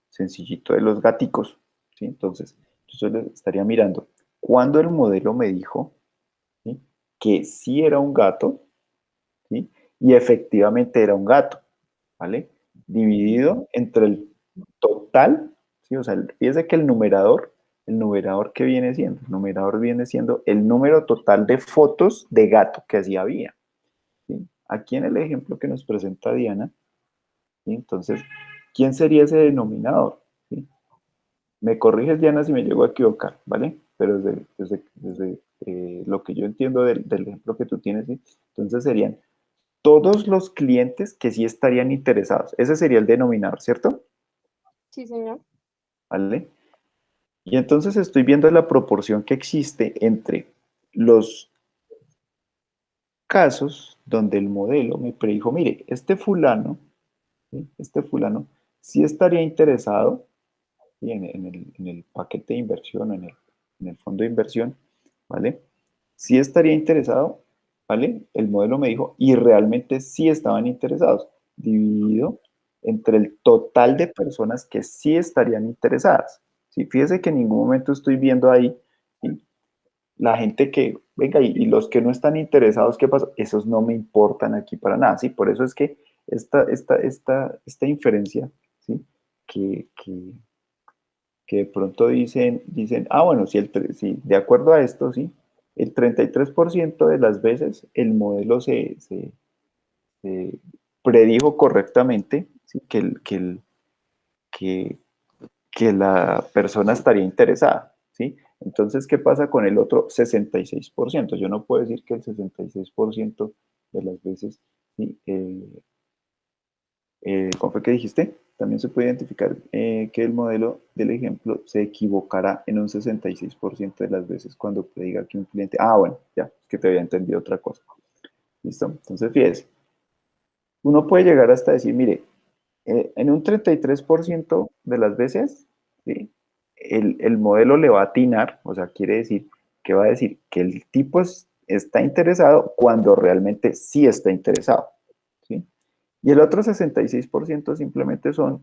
sencillito de los gaticos, ¿sí? Entonces, yo le estaría mirando cuando el modelo me dijo, ¿sí? Que sí era un gato, ¿sí? Y efectivamente era un gato, ¿vale? Dividido entre el total, ¿sí? O sea, fíjese que el numerador que viene siendo, el numerador viene siendo el número total de fotos de gato que así había, ¿sí? Aquí en el ejemplo que nos presenta Diana, ¿sí? Entonces, ¿quién sería ese denominador? ¿Sí? Me corriges, Diana, si me llego a equivocar, ¿vale? Pero desde lo que yo entiendo del ejemplo que tú tienes, ¿sí? Entonces serían todos los clientes que sí estarían interesados. Ese sería el denominador, ¿cierto? Sí, señor. ¿Vale? Y entonces estoy viendo la proporción que existe entre los casos donde el modelo me predijo, mire, este fulano, ¿sí? Este fulano sí estaría interesado, ¿sí? En el paquete de inversión, en el fondo de inversión, ¿vale? Sí estaría interesado, ¿vale? El modelo me dijo, y realmente sí estaban interesados, dividido entre el total de personas que sí estarían interesadas. ¿Sí? Fíjese que en ningún momento estoy viendo ahí, ¿sí? La gente que, venga, y los que no están interesados, ¿qué pasa? Esos no me importan aquí para nada, ¿sí? Por eso es que esta inferencia, ¿sí? Que, que, que de pronto dicen, bueno, si de acuerdo a esto, sí, el 33% de las veces el modelo se predijo correctamente, ¿sí? Que, que la persona estaría interesada, ¿sí? Entonces, ¿qué pasa con el otro 66%? Yo no puedo decir que el 66% de las veces, ¿sí? ¿Cómo fue que dijiste? También se puede identificar que el modelo del ejemplo se equivocará en un 66% de las veces cuando prediga que un cliente... Bueno, ya, es que te había entendido otra cosa. ¿Listo? Entonces, fíjese, uno puede llegar hasta decir, mire, en un 33% de las veces, ¿sí? El modelo le va a atinar, o sea, quiere decir que va a decir que el tipo está interesado cuando realmente sí está interesado, ¿sí? Y el otro 66% simplemente son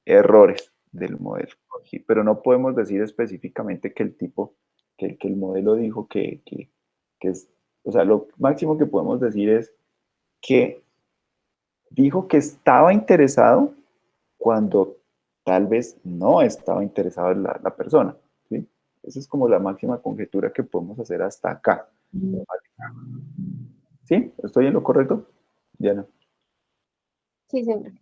errores del modelo, ¿sí? Pero no podemos decir específicamente que el tipo, que el modelo dijo que es, o sea, lo máximo que podemos decir es que dijo que estaba interesado cuando tal vez no estaba interesado en la persona, ¿sí? Esa es como la máxima conjetura que podemos hacer hasta acá. ¿Sí? ¿Estoy en lo correcto? Ya no. Sí, señor.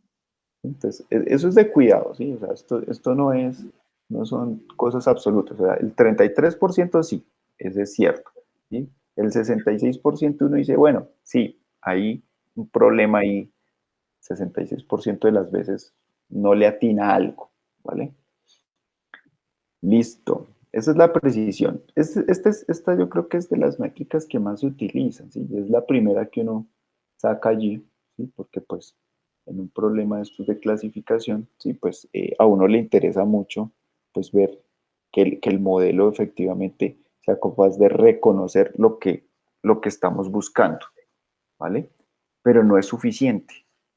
Entonces, eso es de cuidado, ¿sí? O sea, esto no son cosas absolutas. O sea, el 33% sí, ese es cierto, ¿sí? El 66% uno dice, bueno, sí, hay un problema ahí, 66% de las veces no le atina algo, ¿vale? Listo. Esa es la precisión. Esta yo creo que es de las métricas que más se utilizan, ¿sí? Es la primera que uno saca allí, ¿sí? Porque pues en un problema de estos de clasificación, ¿sí? Pues a uno le interesa mucho pues ver que el modelo efectivamente sea capaz de reconocer lo que estamos buscando, ¿vale? Pero no es suficiente,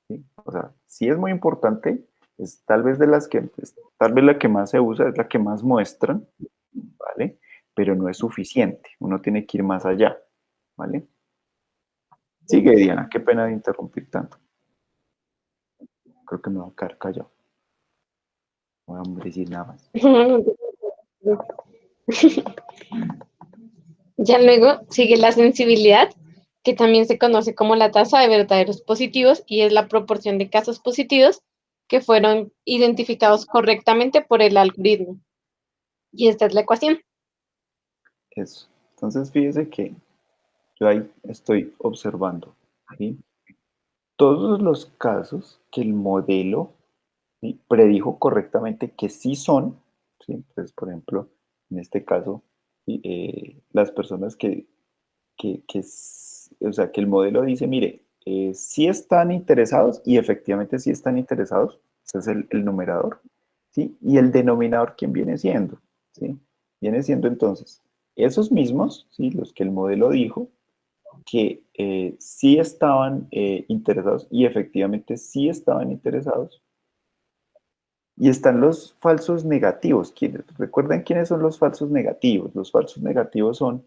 ¿sí? O sea, sí es muy importante, es tal vez de las que, tal vez la que más se usa, es la que más muestran, ¿vale? Pero no es suficiente, uno tiene que ir más allá, ¿vale? Sigue, Diana, qué pena de interrumpir tanto. Creo que me va a quedar callado. No voy a decir nada más. Ya luego sigue la sensibilidad, que también se conoce como la tasa de verdaderos positivos y es la proporción de casos positivos que fueron identificados correctamente por el algoritmo. Y esta es la ecuación. Eso. Entonces, fíjese que yo ahí estoy observando, ¿sí? Todos los casos que el modelo, ¿sí? Predijo correctamente que sí son, ¿sí? Entonces, por ejemplo, en este caso, ¿sí? Las personas o sea, que el modelo dice, mire, sí están interesados y efectivamente sí están interesados, ese es el numerador, ¿sí? Y el denominador, ¿quién viene siendo? ¿Sí? Viene siendo entonces esos mismos, ¿sí? Los que el modelo dijo que sí estaban interesados y efectivamente sí estaban interesados. Y están los falsos negativos. ¿Recuerdan quiénes son los falsos negativos? Los falsos negativos son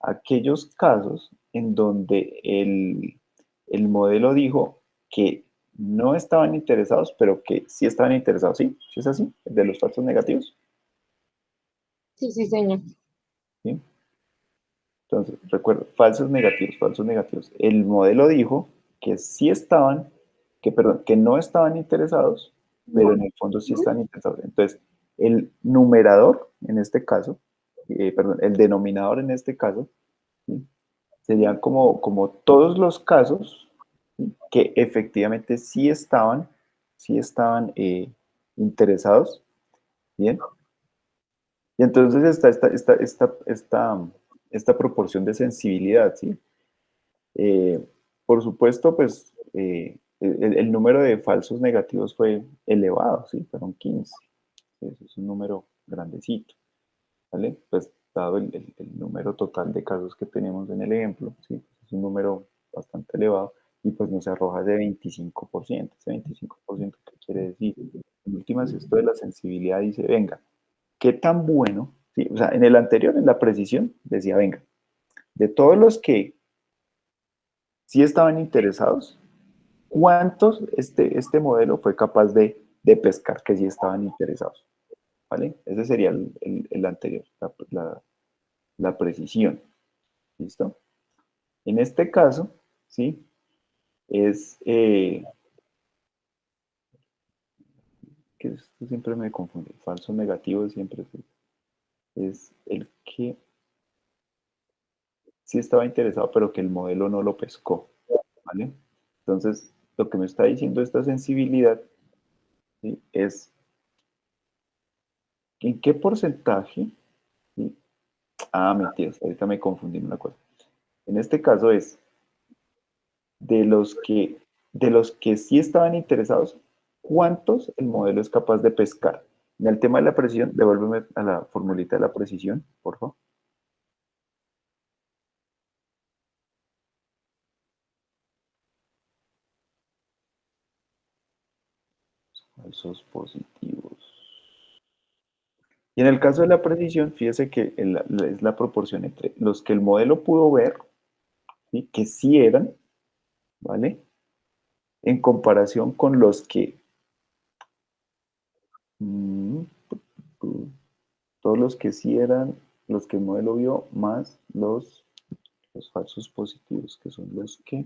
aquellos casos en donde el modelo dijo que no estaban interesados, pero que sí estaban interesados. ¿Sí? ¿Sí es así? ¿De los falsos negativos? Sí, sí, señor. ¿Sí? Entonces, recuerda, falsos negativos, falsos negativos. El modelo dijo que sí estaban, perdón, que no estaban interesados, pero en el fondo sí están interesados. Entonces, el numerador, en este caso, perdón, el denominador en este caso, ¿sí? Serían como todos los casos, ¿sí? Que efectivamente sí estaban interesados, ¿bien? Y entonces está esta proporción de sensibilidad, ¿sí? Por supuesto, pues el número de falsos negativos fue elevado, ¿sí? Fueron 15. Eso es un número grandecito, ¿vale? Pues dado el número total de casos que tenemos en el ejemplo, ¿sí? Es un número bastante elevado y pues nos arroja de 25%. Ese 25%, ¿qué quiere decir? En últimas, esto de la sensibilidad dice, venga, ¿qué tan bueno? ¿Sí? O sea, en el anterior, en la precisión, decía, venga, de todos los que sí estaban interesados, ¿cuántos este modelo fue capaz de pescar que sí estaban interesados? ¿Vale? Ese sería el anterior, la precisión. ¿Listo? En este caso, ¿sí? Es que esto siempre me confunde. Falso negativo siempre es el que sí estaba interesado, pero que el modelo no lo pescó. ¿Vale? Entonces, lo que me está diciendo esta sensibilidad, ¿sí? Es en qué porcentaje, ¿sí? Ah, mentiras, ahorita me confundí en una cosa. En este caso es de los que sí estaban interesados, ¿cuántos el modelo es capaz de pescar? En el tema de la precisión, devuélveme a la formulita de la precisión, por favor. Falsos positivos. Y en el caso de la precisión, fíjese que es la proporción entre los que el modelo pudo ver, ¿sí? Que sí eran, ¿vale? En comparación con los que mm, todos los que sí eran, los que el modelo vio, más los falsos positivos, que son los que...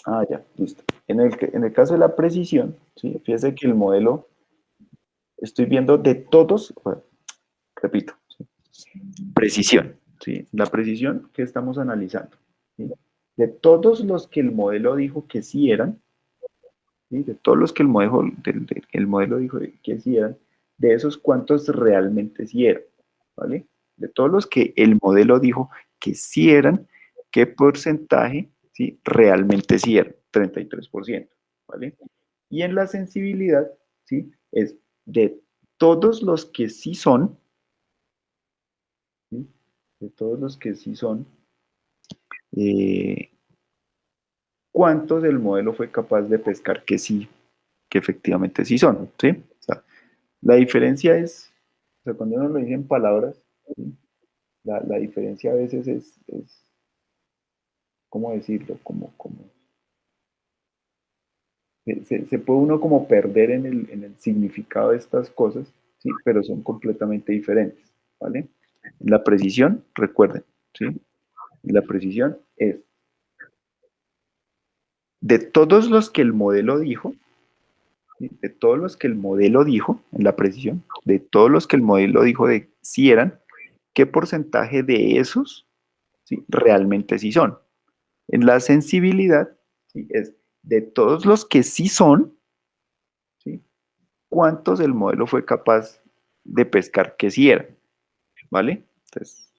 Ah, ya, listo. En el caso de la precisión, ¿sí? Fíjese que el modelo, estoy viendo de todos, bueno, repito, ¿sí? Precisión, ¿sí? La precisión que estamos analizando, ¿sí? De todos los que el modelo dijo que sí eran, ¿sí? De todos los que el modelo dijo que sí eran, de esos cuántos realmente sí eran, ¿vale? De todos los que el modelo dijo que sí eran, ¿qué porcentaje, ¿sí? Realmente sí eran? 33%, ¿vale? Y en la sensibilidad, ¿sí? Es de todos los que sí son, ¿sí? De todos los que sí son, eh, ¿cuántos el modelo fue capaz de pescar que sí, que efectivamente sí son? ¿Sí? O sea, la diferencia es, o sea, cuando uno lo dice en palabras, ¿sí? La diferencia a veces es ¿cómo decirlo? Se puede uno como perder en el significado de estas cosas, ¿sí? Pero son completamente diferentes, ¿vale? La precisión, recuerden, ¿sí? La precisión es de todos los que el modelo dijo, ¿sí? De todos los que el modelo dijo en la precisión, de todos los que el modelo dijo de si eran, ¿qué porcentaje de esos, ¿sí? Realmente sí son? En la sensibilidad, ¿sí? Es de todos los que sí son, ¿sí? ¿Cuántos el modelo fue capaz de pescar que sí eran? ¿Vale? Entonces,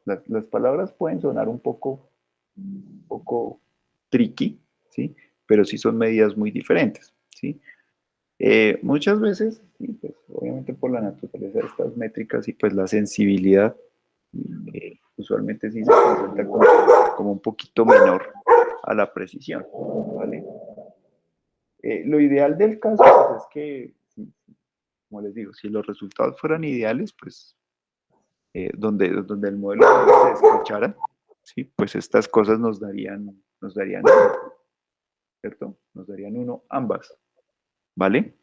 las palabras pueden sonar un poco tricky, ¿sí? Pero sí son medidas muy diferentes, ¿sí? Muchas veces, y pues, obviamente por la naturaleza de estas métricas y pues la sensibilidad, usualmente sí se presenta como un poquito menor a la precisión, ¿vale? Lo ideal del caso pues, es que, como les digo, si los resultados fueran ideales, pues donde el modelo se escuchara, ¿sí? Pues estas cosas nos darían uno, ¿cierto? Nos darían uno ambas, ¿vale?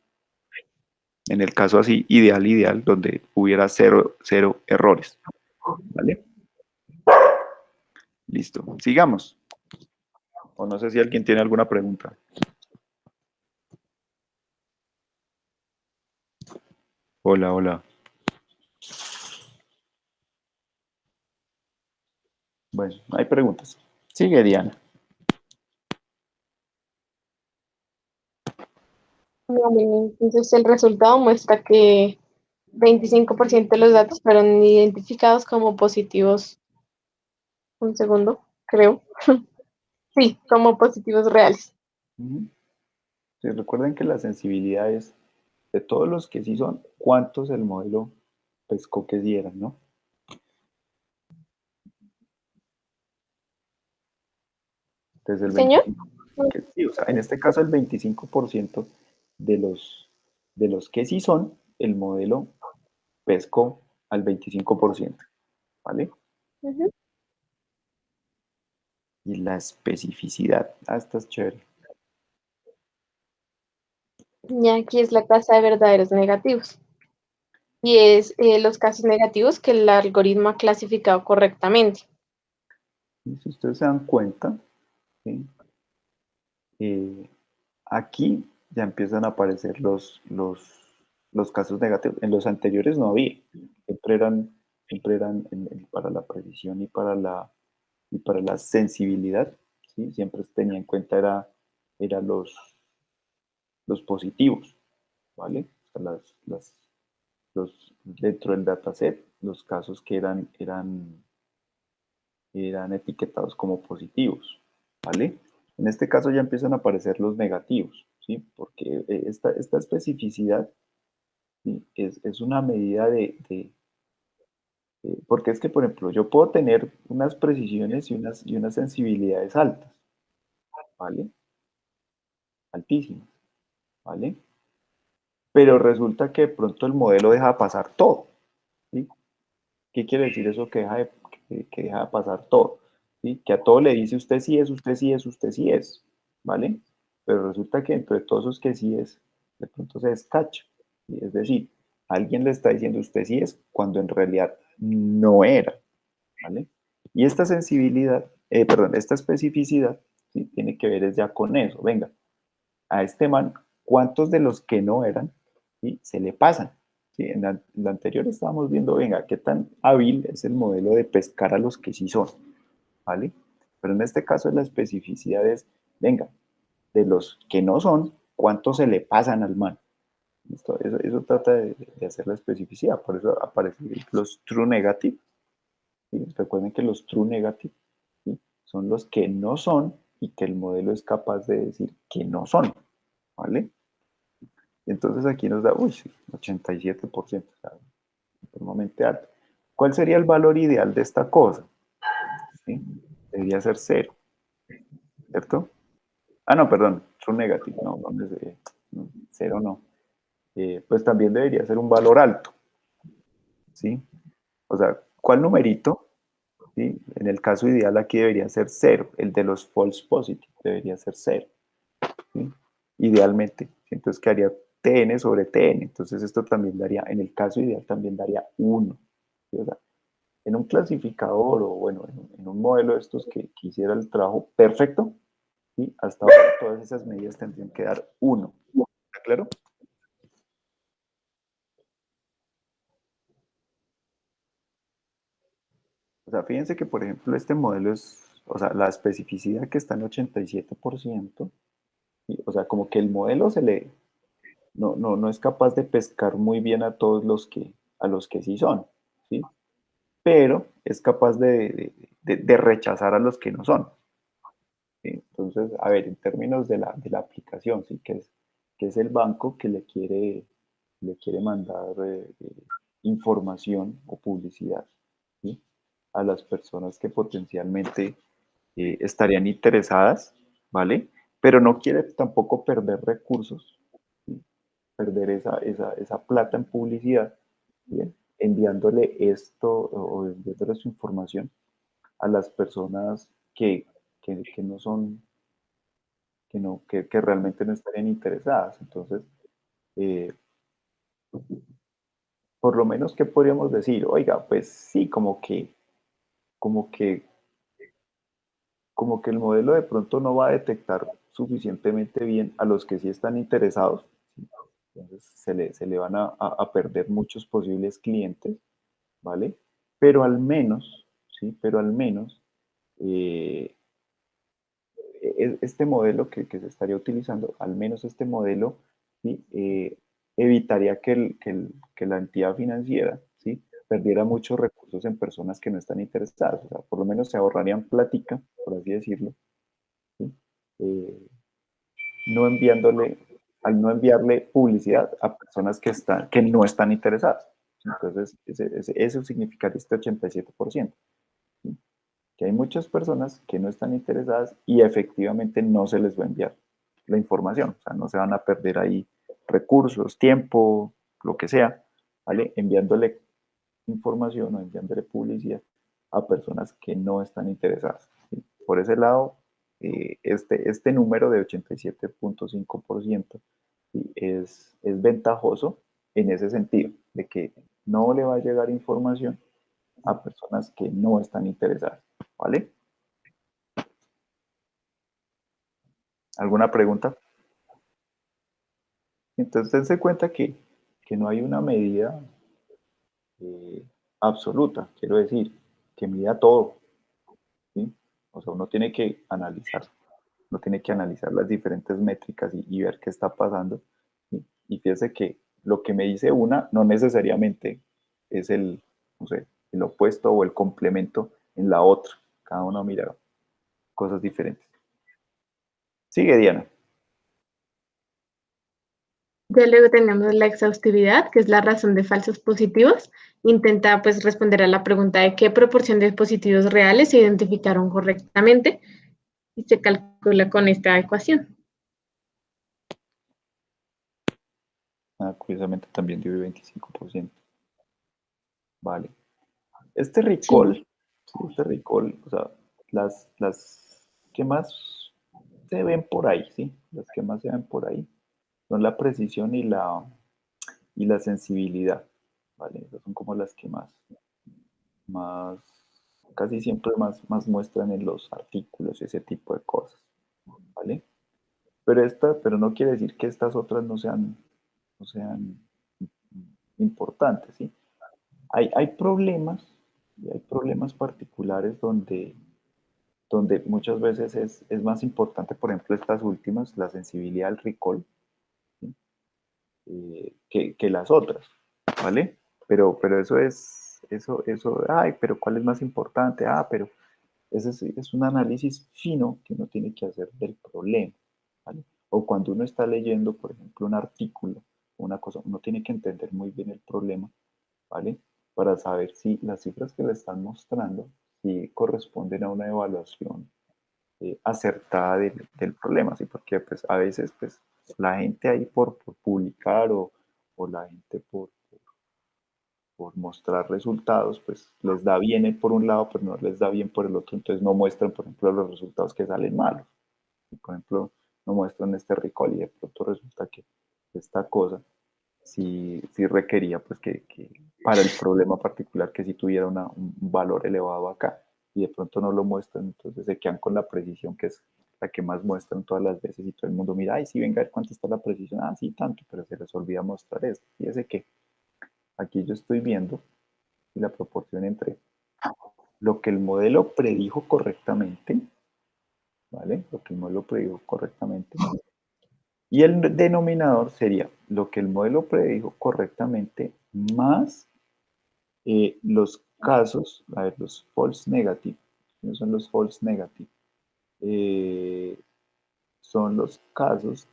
En el caso así, ideal, donde hubiera cero errores, ¿vale? Listo, sigamos. O no sé si alguien tiene alguna pregunta. Hola, hola. Bueno, no hay preguntas. Sigue, Diana. No, bueno, entonces el resultado muestra que 25% de los datos fueron identificados como positivos. Un segundo, creo. Sí, como positivos reales. Ujú. Sí, recuerden que la sensibilidad es de todos los que sí son, ¿cuántos el modelo pescó que sí eran, no? Desde el Señor, 25, sí, o sea, en este caso el 25% de los que sí son, el modelo pescó al 25%, ¿vale? ujú. Y la especificidad, esta es chévere. Y aquí es la tasa de verdaderos negativos. Y es los casos negativos que el algoritmo ha clasificado correctamente. Y si ustedes se dan cuenta, ¿sí? Eh, aquí ya empiezan a aparecer los casos negativos. En los anteriores no había. Siempre eran para la precisión y para la sensibilidad, ¿sí? Siempre tenía en cuenta era los positivos, ¿vale? O sea, dentro del dataset, los casos que eran etiquetados como positivos, ¿vale? En este caso ya empiezan a aparecer los negativos, ¿sí? Porque esta especificidad, ¿sí? Es una medida porque es que, por ejemplo, yo puedo tener unas precisiones y unas sensibilidades altas, ¿vale? Altísimas, ¿vale? Pero resulta que de pronto el modelo deja pasar todo, ¿sí? ¿Qué quiere decir eso que deja pasar todo? ¿Sí? Que a todo le dice usted sí es, usted sí es, usted sí es, ¿vale? Pero resulta que dentro de todos esos que sí es, de pronto se descacha, ¿sí? Es decir, alguien le está diciendo usted sí es cuando en realidad no era, ¿vale? Y esta sensibilidad, perdón, esta especificidad, ¿sí? Tiene que ver es ya con eso. Venga, a este man, ¿cuántos de los que no eran, ¿sí? Se le pasan? ¿sí? En la anterior estábamos viendo, venga, qué tan hábil es el modelo de pescar a los que sí son, ¿vale? Pero en este caso la especificidad es, venga, de los que no son, ¿cuánto se le pasan al man? ¿Listo? Eso trata de hacer la especificidad, por eso aparecen los true negative. ¿Sí? Recuerden que los true negative, ¿sí? Son los que no son y que el modelo es capaz de decir que no son, ¿vale? Entonces aquí nos da, uy, sí, 87%, o sea, sumamente alto. ¿Cuál sería el valor ideal de esta cosa? ¿Sí? Debería ser cero, ¿cierto? Ah, no, perdón, true negative, no, no, cero no. Pues también debería ser un valor alto, ¿sí? O sea, ¿cuál numerito? ¿Sí? En el caso ideal aquí debería ser cero, el de los false positive debería ser cero, ¿sí? Idealmente. Entonces quedaría tn sobre tn, entonces esto también daría, en el caso ideal también daría 1. ¿Sí? O sea, en un clasificador o bueno, en un modelo de estos que hiciera el trabajo perfecto, ¿sí? Hasta ahora todas esas medidas tendrían que dar 1. ¿Está claro? O sea, fíjense que, por ejemplo, este modelo es, o sea, la especificidad que está en 87%, ¿sí? O sea, como que el modelo no es capaz de pescar muy bien a todos a los que sí son, ¿sí? Pero es capaz de rechazar a los que no son, ¿sí? Entonces, a ver, en términos de la aplicación, ¿sí? Que es el banco que le quiere mandar información o publicidad, ¿sí? A las personas que potencialmente estarían interesadas, ¿vale? Pero no quiere tampoco perder recursos, ¿sí? Perder esa plata en publicidad, ¿bien? Enviándole esto o enviándole su información a las personas que no son, que realmente no estarían interesadas. Entonces, eh, por lo menos, ¿qué podríamos decir? Oiga, pues sí, como que, como que el modelo de pronto no va a detectar suficientemente bien a los que sí están interesados. ¿Sí? Entonces, se le van a perder muchos posibles clientes, ¿vale? Pero al menos, ¿sí? Pero al menos eh, este modelo que se estaría utilizando, al menos este modelo, ¿sí? Evitaría que la entidad financiera, ¿sí? Perdiera muchos recursos en personas que no están interesadas. O sea, por lo menos se ahorrarían plática, por así decirlo, ¿sí? Eh, no enviándole, al no enviarle publicidad a personas que no están interesadas. Entonces, eso significaría este 87%. ¿Sí? Que hay muchas personas que no están interesadas y efectivamente no se les va a enviar la información. O sea, no se van a perder ahí recursos, tiempo, lo que sea, ¿vale? Enviándole información o enviándole publicidad a personas que no están interesadas. ¿Sí? Por ese lado, este número de 87.5%, ¿sí? Es ventajoso en ese sentido, de que no le va a llegar información a personas que no están interesadas, ¿vale? ¿Alguna pregunta? Entonces, dense cuenta que no hay una medida eh, absoluta, quiero decir, que mida todo, ¿sí? O sea, uno tiene que analizar las diferentes métricas y ver qué está pasando, ¿sí? Y fíjese que lo que me dice una no necesariamente es no sé, el opuesto o el complemento en la otra. Cada uno mira cosas diferentes. Sigue, Diana. Ya luego tenemos la exhaustividad, que es la razón de falsos positivos. Intenta pues responder a la pregunta de qué proporción de positivos reales se identificaron correctamente y se calcula con esta ecuación. Curiosamente también dio el 25%. Vale. Este Sí, recall, sí, este recall, o sea, las que más se ven por ahí, ¿sí? Las que más se ven por ahí son la precisión y la sensibilidad, ¿vale? Esas son como las que más, casi siempre más muestran en los artículos, ese tipo de cosas, ¿vale? Pero no quiere decir que estas otras no sean importante, ¿sí? Hay problemas, y hay problemas particulares donde muchas veces es más importante, por ejemplo, estas últimas, la sensibilidad al recall, ¿sí? Que las otras, ¿vale? Pero ay, pero ¿cuál es más importante? Ah, pero ese es un análisis fino que uno tiene que hacer del problema, ¿vale? O cuando uno está leyendo, por ejemplo, un artículo, una cosa, uno tiene que entender muy bien el problema, ¿vale? Para saber si las cifras que le están mostrando, si corresponden a una evaluación acertada del problema, ¿sí? Porque pues a veces pues la gente ahí por publicar o la gente por mostrar resultados, pues les da bien por un lado, pero no les da bien por el otro, entonces no muestran, por ejemplo, los resultados que salen malos. Por ejemplo, no muestran este recall y de pronto resulta que esta cosa sí requería pues que para el problema particular que si tuviera un valor elevado acá y de pronto no lo muestran, entonces se quedan con la precisión que es la que más muestran todas las veces y todo el mundo mira, ay, sí, venga a ver cuánto está la precisión, ah, sí, tanto, pero se les olvida mostrar esto. Fíjese que aquí yo estoy viendo la proporción entre lo que el modelo predijo correctamente, ¿vale? Lo que el modelo predijo correctamente. Y el denominador sería lo que el modelo predijo correctamente más los casos, a ver, los false negative. ¿No son los false negative? Eh, son los casos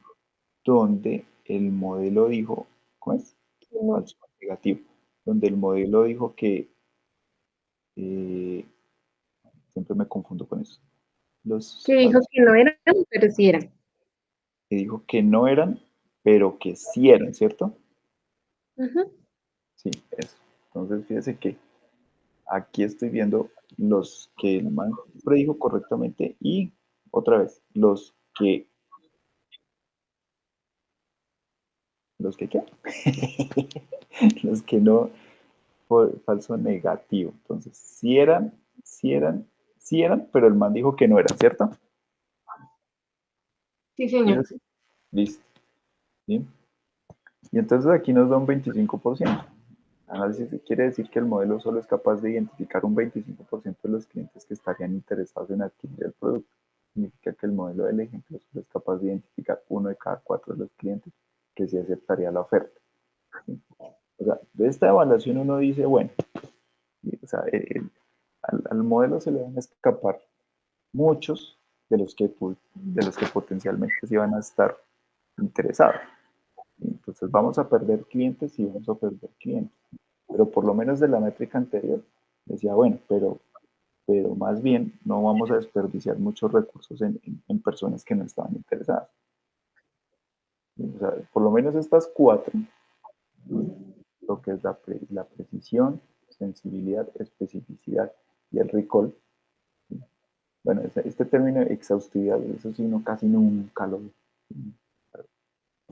donde el modelo dijo, ¿cómo es? No. Falso negativo. Donde el modelo dijo que, eh, siempre me confundo con eso. Que Los dijo falsos que no eran, pero sí eran. que dijo que no eran, pero que sí eran, ¿cierto? Ujú. Sí, eso. Entonces, fíjese que aquí estoy viendo los que el man predijo correctamente y otra vez, los que ¿qué? Los que no, falso negativo. Entonces, sí eran, pero el man dijo que no eran, ¿cierto? Sí, ¿Sí es señor. así? Listo. ¿Sí? Y entonces aquí nos da un 25%. Análisis quiere decir que el modelo solo es capaz de identificar un 25% de los clientes que estarían interesados en adquirir el producto. Significa que el modelo del ejemplo solo es capaz de identificar uno de cada cuatro de los clientes que sí aceptaría la oferta. ¿Sí? O sea, de esta evaluación uno dice, bueno, o sea, al modelo se le van a escapar muchos de los que potencialmente sí van a estar interesados. Entonces vamos a perder clientes y vamos a perder clientes. Pero por lo menos de la métrica anterior decía, bueno, pero más bien no vamos a desperdiciar muchos recursos en personas que no estaban interesadas. O sea, por lo menos estas cuatro, ¿sí? Lo que es la precisión, sensibilidad, especificidad y el recall. ¿Sí? Bueno, este término de exhaustividad, eso sí, no, casi nunca lo,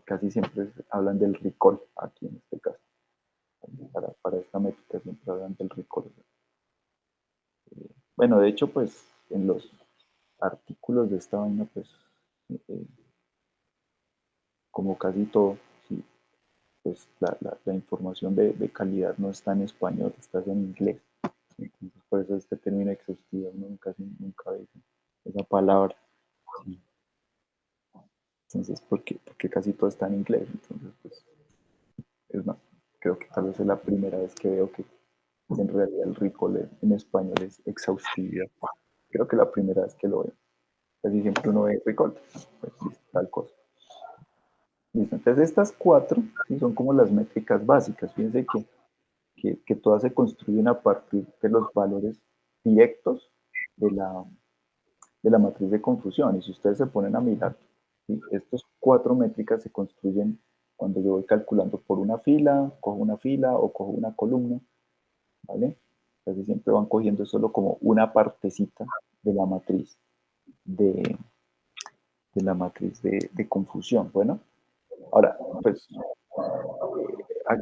casi siempre hablan del recall aquí en este caso. Para esta métrica siempre hablan del recall. Bueno, de hecho, pues en los artículos de esta vaina, pues eh, como casi todo, sí, pues la información de calidad no está en español, está en inglés. Entonces, por eso este término exhaustivo, uno casi nunca ve esa palabra. Sí. Entonces, porque casi todo está en inglés. Entonces, pues, es más, creo que tal vez es la primera vez que veo que en realidad el recall en español es exhaustividad. Creo que la primera vez que lo veo. Casi siempre uno ve recall, pues listo, tal cosa. Listo, entonces estas cuatro, ¿sí? Son como las métricas básicas. Fíjense que todas se construyen a partir de los valores directos de la matriz de confusión. Y si ustedes se ponen a mirar, ¿sí? Estas cuatro métricas se construyen cuando yo voy calculando por una fila, cojo una fila o cojo una columna, ¿vale? Casi siempre van cogiendo solo como una partecita de la matriz de, de confusión. Bueno, ahora, pues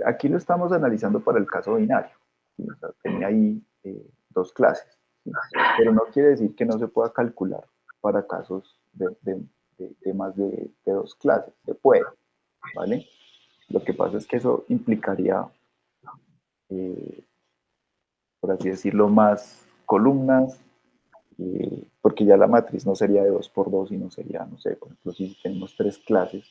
aquí lo estamos analizando para el caso binario. ¿Sí? O sea, tenía ahí dos clases, ¿sí? Pero no quiere decir que no se pueda calcular para casos de más de dos clases. Se puede, ¿vale? Lo que pasa es que eso implicaría por así decirlo, más columnas, porque ya la matriz no sería de 2 por 2, sino sería, no sé, por ejemplo, si tenemos 3 clases,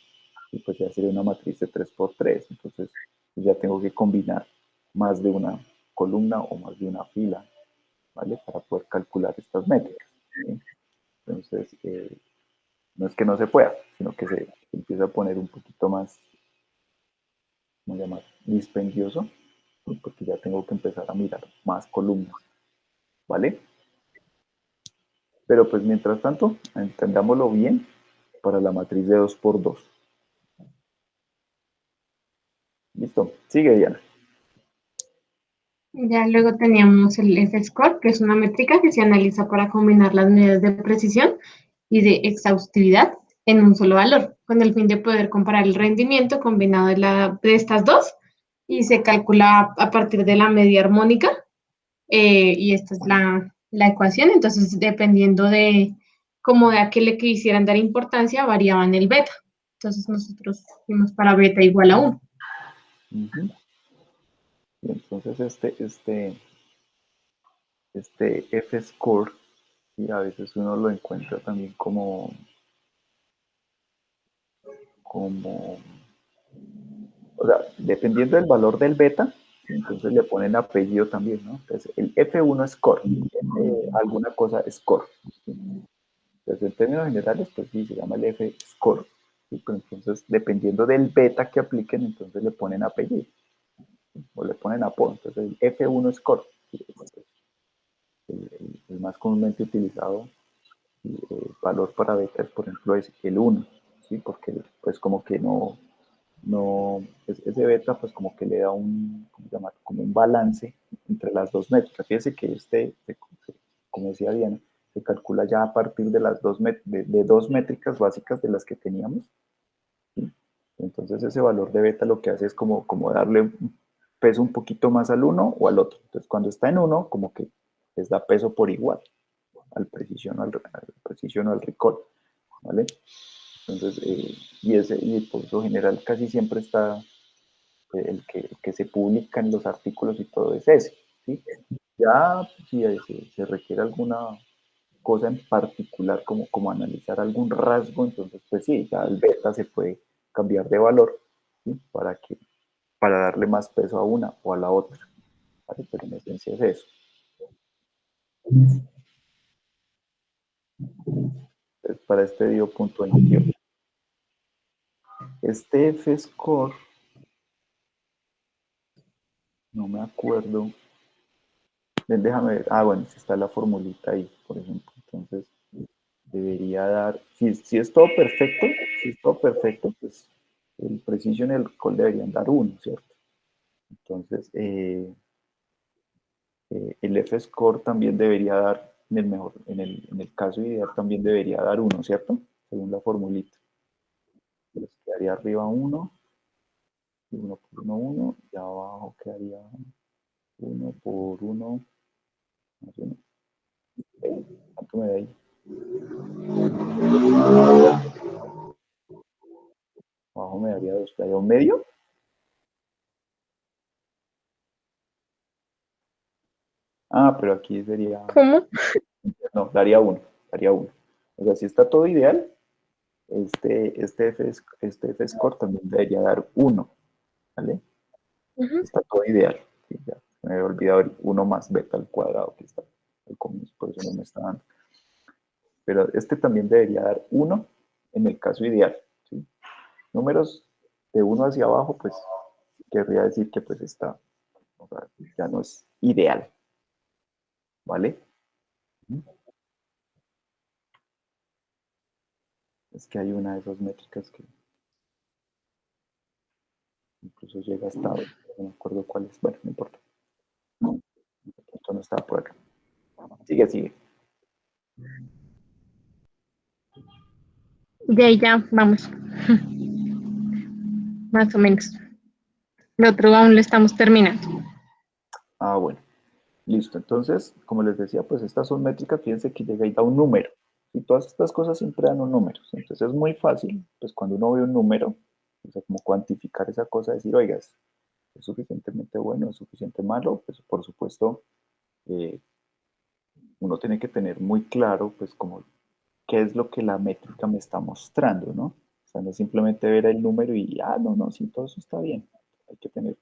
y pues ya sería una matriz de 3 por 3, entonces ya tengo que combinar más de una columna o más de una fila, ¿vale? Para poder calcular estas métricas, ¿sí? Entonces, no es que no se pueda, sino que se empieza a poner un poquito más, ¿cómo llamar? Dispendioso, ¿sí? Porque ya tengo que empezar a mirar más columnas, ¿vale? Pero pues mientras tanto, entendámoslo bien para la matriz de 2 por 2. Listo, sigue Diana. Ya luego teníamos el F-score, que es una métrica que se analiza para combinar las medidas de precisión y de exhaustividad en un solo valor, con el fin de poder comparar el rendimiento combinado de estas dos, y se calcula a partir de la media armónica, y esta es la ecuación. Entonces, dependiendo de cómo de a qué le quisieran dar importancia, variaban el beta. Entonces, nosotros fuimos para beta igual a 1. Uh-huh. Y entonces este F-score, y a veces uno lo encuentra también o sea, dependiendo del valor del beta, entonces le ponen apellido también, ¿no? Entonces, el F1 score, alguna cosa score, ¿sí? Entonces, en términos generales, pues sí, se llama el F-score, ¿sí? Pero entonces, dependiendo del beta que apliquen, entonces le ponen apellido, ¿sí? O le ponen apodo. Entonces, el F1 score, ¿sí? El más comúnmente utilizado valor para beta es, por ejemplo, es el 1, ¿sí? Porque pues como que ese beta pues como que le da como un balance entre las dos métricas. Fíjense que como decía Diana, se calcula ya a partir de las dos métricas básicas de las que teníamos, ¿sí? Entonces ese valor de beta lo que hace es como darle un peso un poquito más al uno o al otro. Entonces cuando está en 1, como que les da peso por igual al precision o al recall, ¿vale? Entonces, y por lo general casi siempre está el que se publica en los artículos y todo es ese, ¿sí? Ya si se requiere alguna cosa en particular, como analizar algún rasgo, entonces pues sí, ya el beta se puede cambiar de valor, ¿sí? Para darle más peso a una o a la otra, ¿vale? Pero en esencia es eso. Entonces, para este dio punto 28. Este F-score, no me acuerdo. Déjame ver. Ah, bueno, si está la formulita ahí, por ejemplo. Entonces, debería dar. Si es todo perfecto, pues el precision y el recall deberían dar 1, ¿cierto? Entonces, el F-score también debería dar, en el caso ideal, también debería dar 1, ¿cierto? Según la formulita. Entonces, quedaría arriba 1, y 1 por 1, 1, y abajo quedaría 1 por 1, más 1. ¿Cuánto me da ahí? Abajo me daría 2, ¿daría un medio? Ah, pero aquí sería, ¿Cómo? no, daría 1, daría 1. O sea, si está todo ideal, este F-score también debería dar 1, ¿vale? Ujú. Está todo ideal. Sí, ya, me había olvidado el 1 más beta al cuadrado que está al comienzo, por eso no me está dando. Pero este también debería dar 1 en el caso ideal, ¿sí? Números de 1 hacia abajo, pues querría decir que pues está, o sea, ya no es ideal, ¿vale? Es que hay una de esas métricas que incluso llega hasta, no me acuerdo cuál es, bueno, no importa, esto no estaba por acá. Sigue. De ahí ya vamos, más o menos. Lo otro aún lo estamos terminando. Ah, bueno, listo. Entonces, como les decía, pues estas son métricas, fíjense que llega y da un número. Y todas estas cosas siempre dan un número. Entonces es muy fácil, pues cuando uno ve un número, o sea, como cuantificar esa cosa, decir, oiga, ¿Es suficientemente bueno? ¿Es suficientemente malo? Pues por supuesto, uno tiene que tener muy claro, pues, como qué es lo que la métrica me está mostrando, ¿no? O sea, no simplemente ver el número y, no, no, sí, todo eso está bien. Hay que tener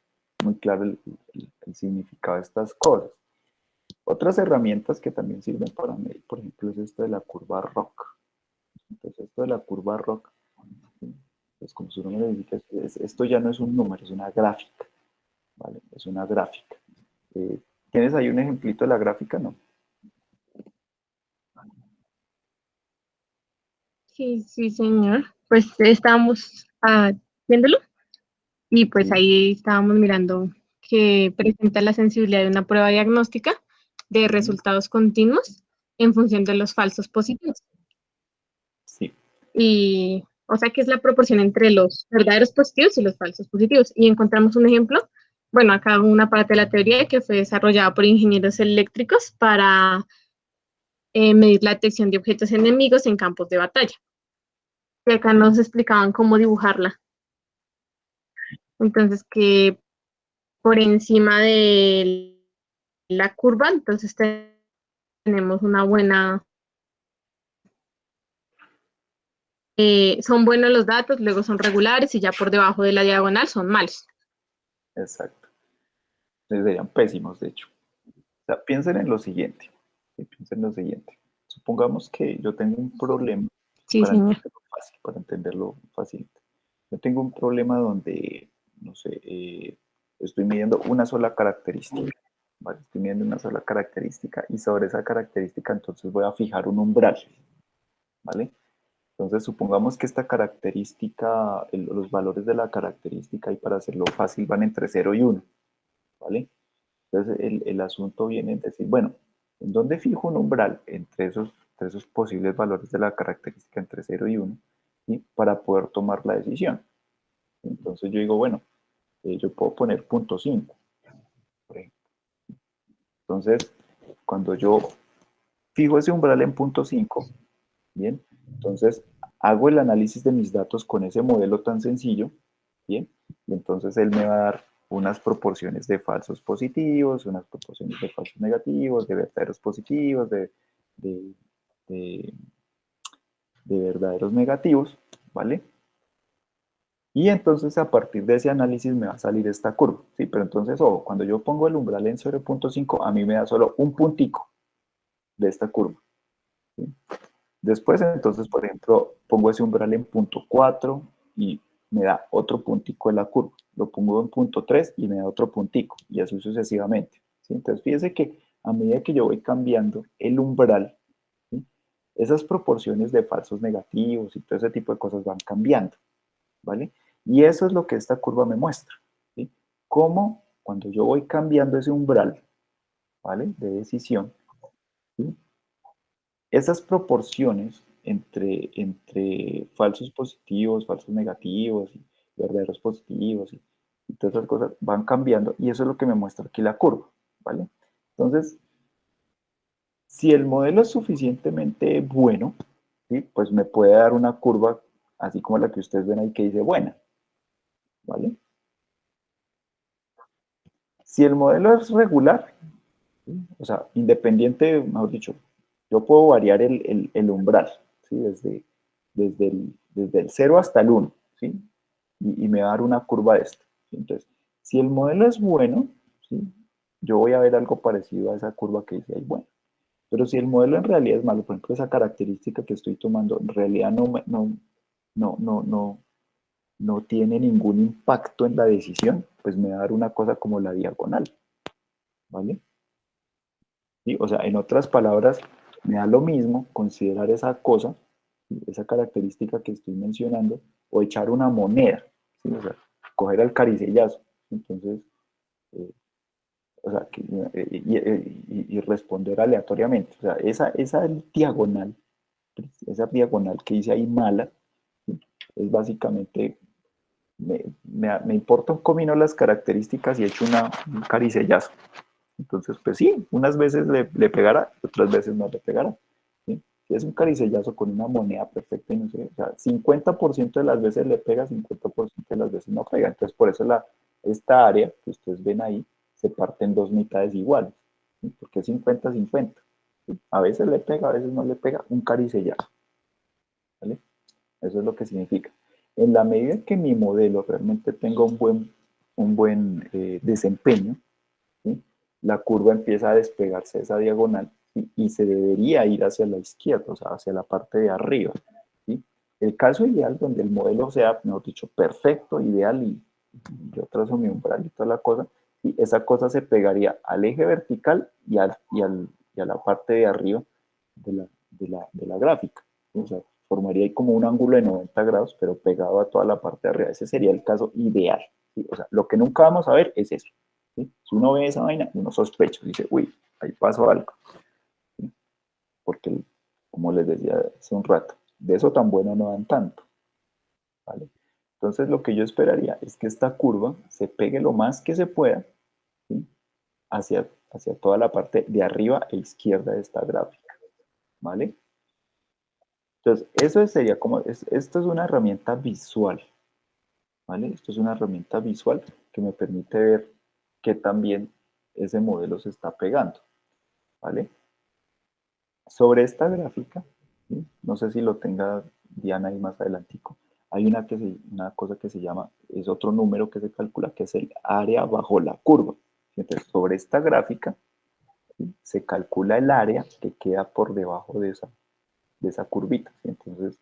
muy claro el significado de estas cosas. Otras herramientas que también sirven para medir, por ejemplo, es esto de la curva ROC. Entonces, esto de la curva ROC, pues como su nombre indica, esto ya no es un número, es una gráfica, ¿vale? Es una gráfica. ¿Tienes ahí un ejemplito de la gráfica? No. Sí, sí, señor. Pues estábamos viéndolo y pues Sí, ahí estábamos mirando que presenta la sensibilidad de una prueba diagnóstica de resultados continuos en función de los falsos positivos. sí, Y, o sea, que es la proporción entre los verdaderos positivos y los falsos positivos. Y encontramos un ejemplo, bueno, acá una parte de la teoría que fue desarrollada por ingenieros eléctricos para medir la detección de objetos enemigos en campos de batalla. Y acá sí, nos explicaban cómo dibujarla. Entonces, que por encima de la curva, entonces tenemos una buena, son buenos los datos, luego son regulares y ya por debajo de la diagonal son malos. exacto. Serían pésimos, de hecho. O sea, piensen en lo siguiente. ¿Sí? Piensen en lo siguiente. Supongamos que yo tengo un problema, Sí, señor. para entenderlo fácil. Yo tengo un problema donde, no sé, estoy midiendo una sola característica. ¿Vale? Estoy midiendo una sola característica y sobre esa característica entonces voy a fijar un umbral. ¿Vale? Entonces, supongamos que esta característica, los valores de la característica, y para hacerlo fácil, van entre 0 y 1, ¿vale? Entonces, el asunto viene en decir, bueno, ¿en dónde fijo un umbral entre esos posibles valores de la característica entre 0 y 1, ¿sí? Para poder tomar la decisión? Entonces, yo digo, bueno, yo puedo poner 0.5, por ejemplo. Entonces, cuando yo fijo ese umbral en 0.5, bien, entonces hago el análisis de mis datos con ese modelo tan sencillo, bien, y entonces él me va a dar unas proporciones de falsos positivos, unas proporciones de falsos negativos, de verdaderos positivos, de, de, de verdaderos negativos, ¿vale? Y entonces a partir de ese análisis me va a salir esta curva, ¿sí? Pero entonces, ojo, cuando yo pongo el umbral en 0.5, a mí me da solo un puntico de esta curva, ¿sí? Después, entonces, por ejemplo, pongo ese umbral en 0.4 y me da otro puntico en la curva. Lo pongo en 0.3 y me da otro puntico, y así sucesivamente, ¿sí? Entonces, fíjese que a medida que yo voy cambiando el umbral, ¿sí? Esas proporciones de falsos negativos y todo ese tipo de cosas van cambiando, ¿vale? Y eso es lo que esta curva me muestra, ¿sí? Cómo cuando yo voy cambiando ese umbral, ¿vale? De decisión, ¿sí? Esas proporciones entre falsos positivos, falsos negativos, y verdaderos positivos y todas esas cosas van cambiando y eso es lo que me muestra aquí la curva, ¿vale? Entonces, si el modelo es suficientemente bueno, ¿sí? Pues me puede dar una curva así como la que ustedes ven ahí que dice buena, ¿vale? Si el modelo es regular, ¿sí? O sea, independiente, mejor dicho, yo puedo variar el umbral, ¿sí? Desde el 0 hasta el 1, ¿sí? Y me va a dar una curva de esta, ¿sí? Entonces, si el modelo es bueno, ¿sí? Yo voy a ver algo parecido a esa curva que dice ahí, bueno. Pero si el modelo en realidad es malo, por ejemplo, esa característica que estoy tomando en realidad no tiene ningún impacto en la decisión, pues me va a dar una cosa como la diagonal, ¿vale? ¿Sí? O sea, en otras palabras, me da lo mismo considerar esa cosa, ¿sí? Esa característica que estoy mencionando, o echar una moneda, ¿sí? O sea, coger al caricellazo. Entonces, eh, o sea, y responder aleatoriamente. O sea, esa diagonal que dice ahí mala, ¿sí? Es básicamente, me importa un comino las características y echo un caricellazo. Entonces, pues sí, unas veces le pegará, otras veces no le pegará, ¿sí? Si es un caricellazo con una moneda perfecta, y no sé, o sea, 50% de las veces le pega, 50% de las veces no pega. Entonces, por eso esta área que ustedes ven ahí se parte en dos mitades iguales, ¿sí? Porque es 50-50. ¿Sí? A veces le pega, a veces no le pega, un caricellazo. ¿Vale? Eso es lo que significa. En la medida que mi modelo realmente tenga un buen desempeño, ¿sí? La curva empieza a despegarse de esa diagonal, ¿sí? Y se debería ir hacia la izquierda, o sea, hacia la parte de arriba. ¿Sí? El caso ideal donde el modelo sea, mejor dicho, perfecto, ideal, y yo trazo mi umbral y toda la cosa, y esa cosa se pegaría al eje vertical y a la parte de arriba de la gráfica. ¿Sí? O sea, formaría ahí como un ángulo de 90 grados, pero pegado a toda la parte de arriba. Ese sería el caso ideal. ¿Sí? O sea, lo que nunca vamos a ver es eso. ¿Sí? Si uno ve esa vaina, uno sospecha, dice, uy, ahí pasó algo. ¿Sí? Porque, como les decía hace un rato, de eso tan bueno no dan tanto. ¿Vale? Entonces, lo que yo esperaría es que esta curva se pegue lo más que se pueda, ¿sí? hacia toda la parte de arriba e izquierda de esta gráfica. ¿Vale? Entonces, eso sería como, esto es una herramienta visual. ¿Vale? Esto es una herramienta visual que me permite ver qué también ese modelo se está pegando. ¿Vale? Sobre esta gráfica, ¿sí? No sé si lo tenga Diana ahí más adelantico, hay una cosa que se llama, es otro número que se calcula, que es el área bajo la curva. Entonces, sobre esta gráfica, ¿sí? Se calcula el área que queda por debajo de esa curvita. ¿Sí? Entonces,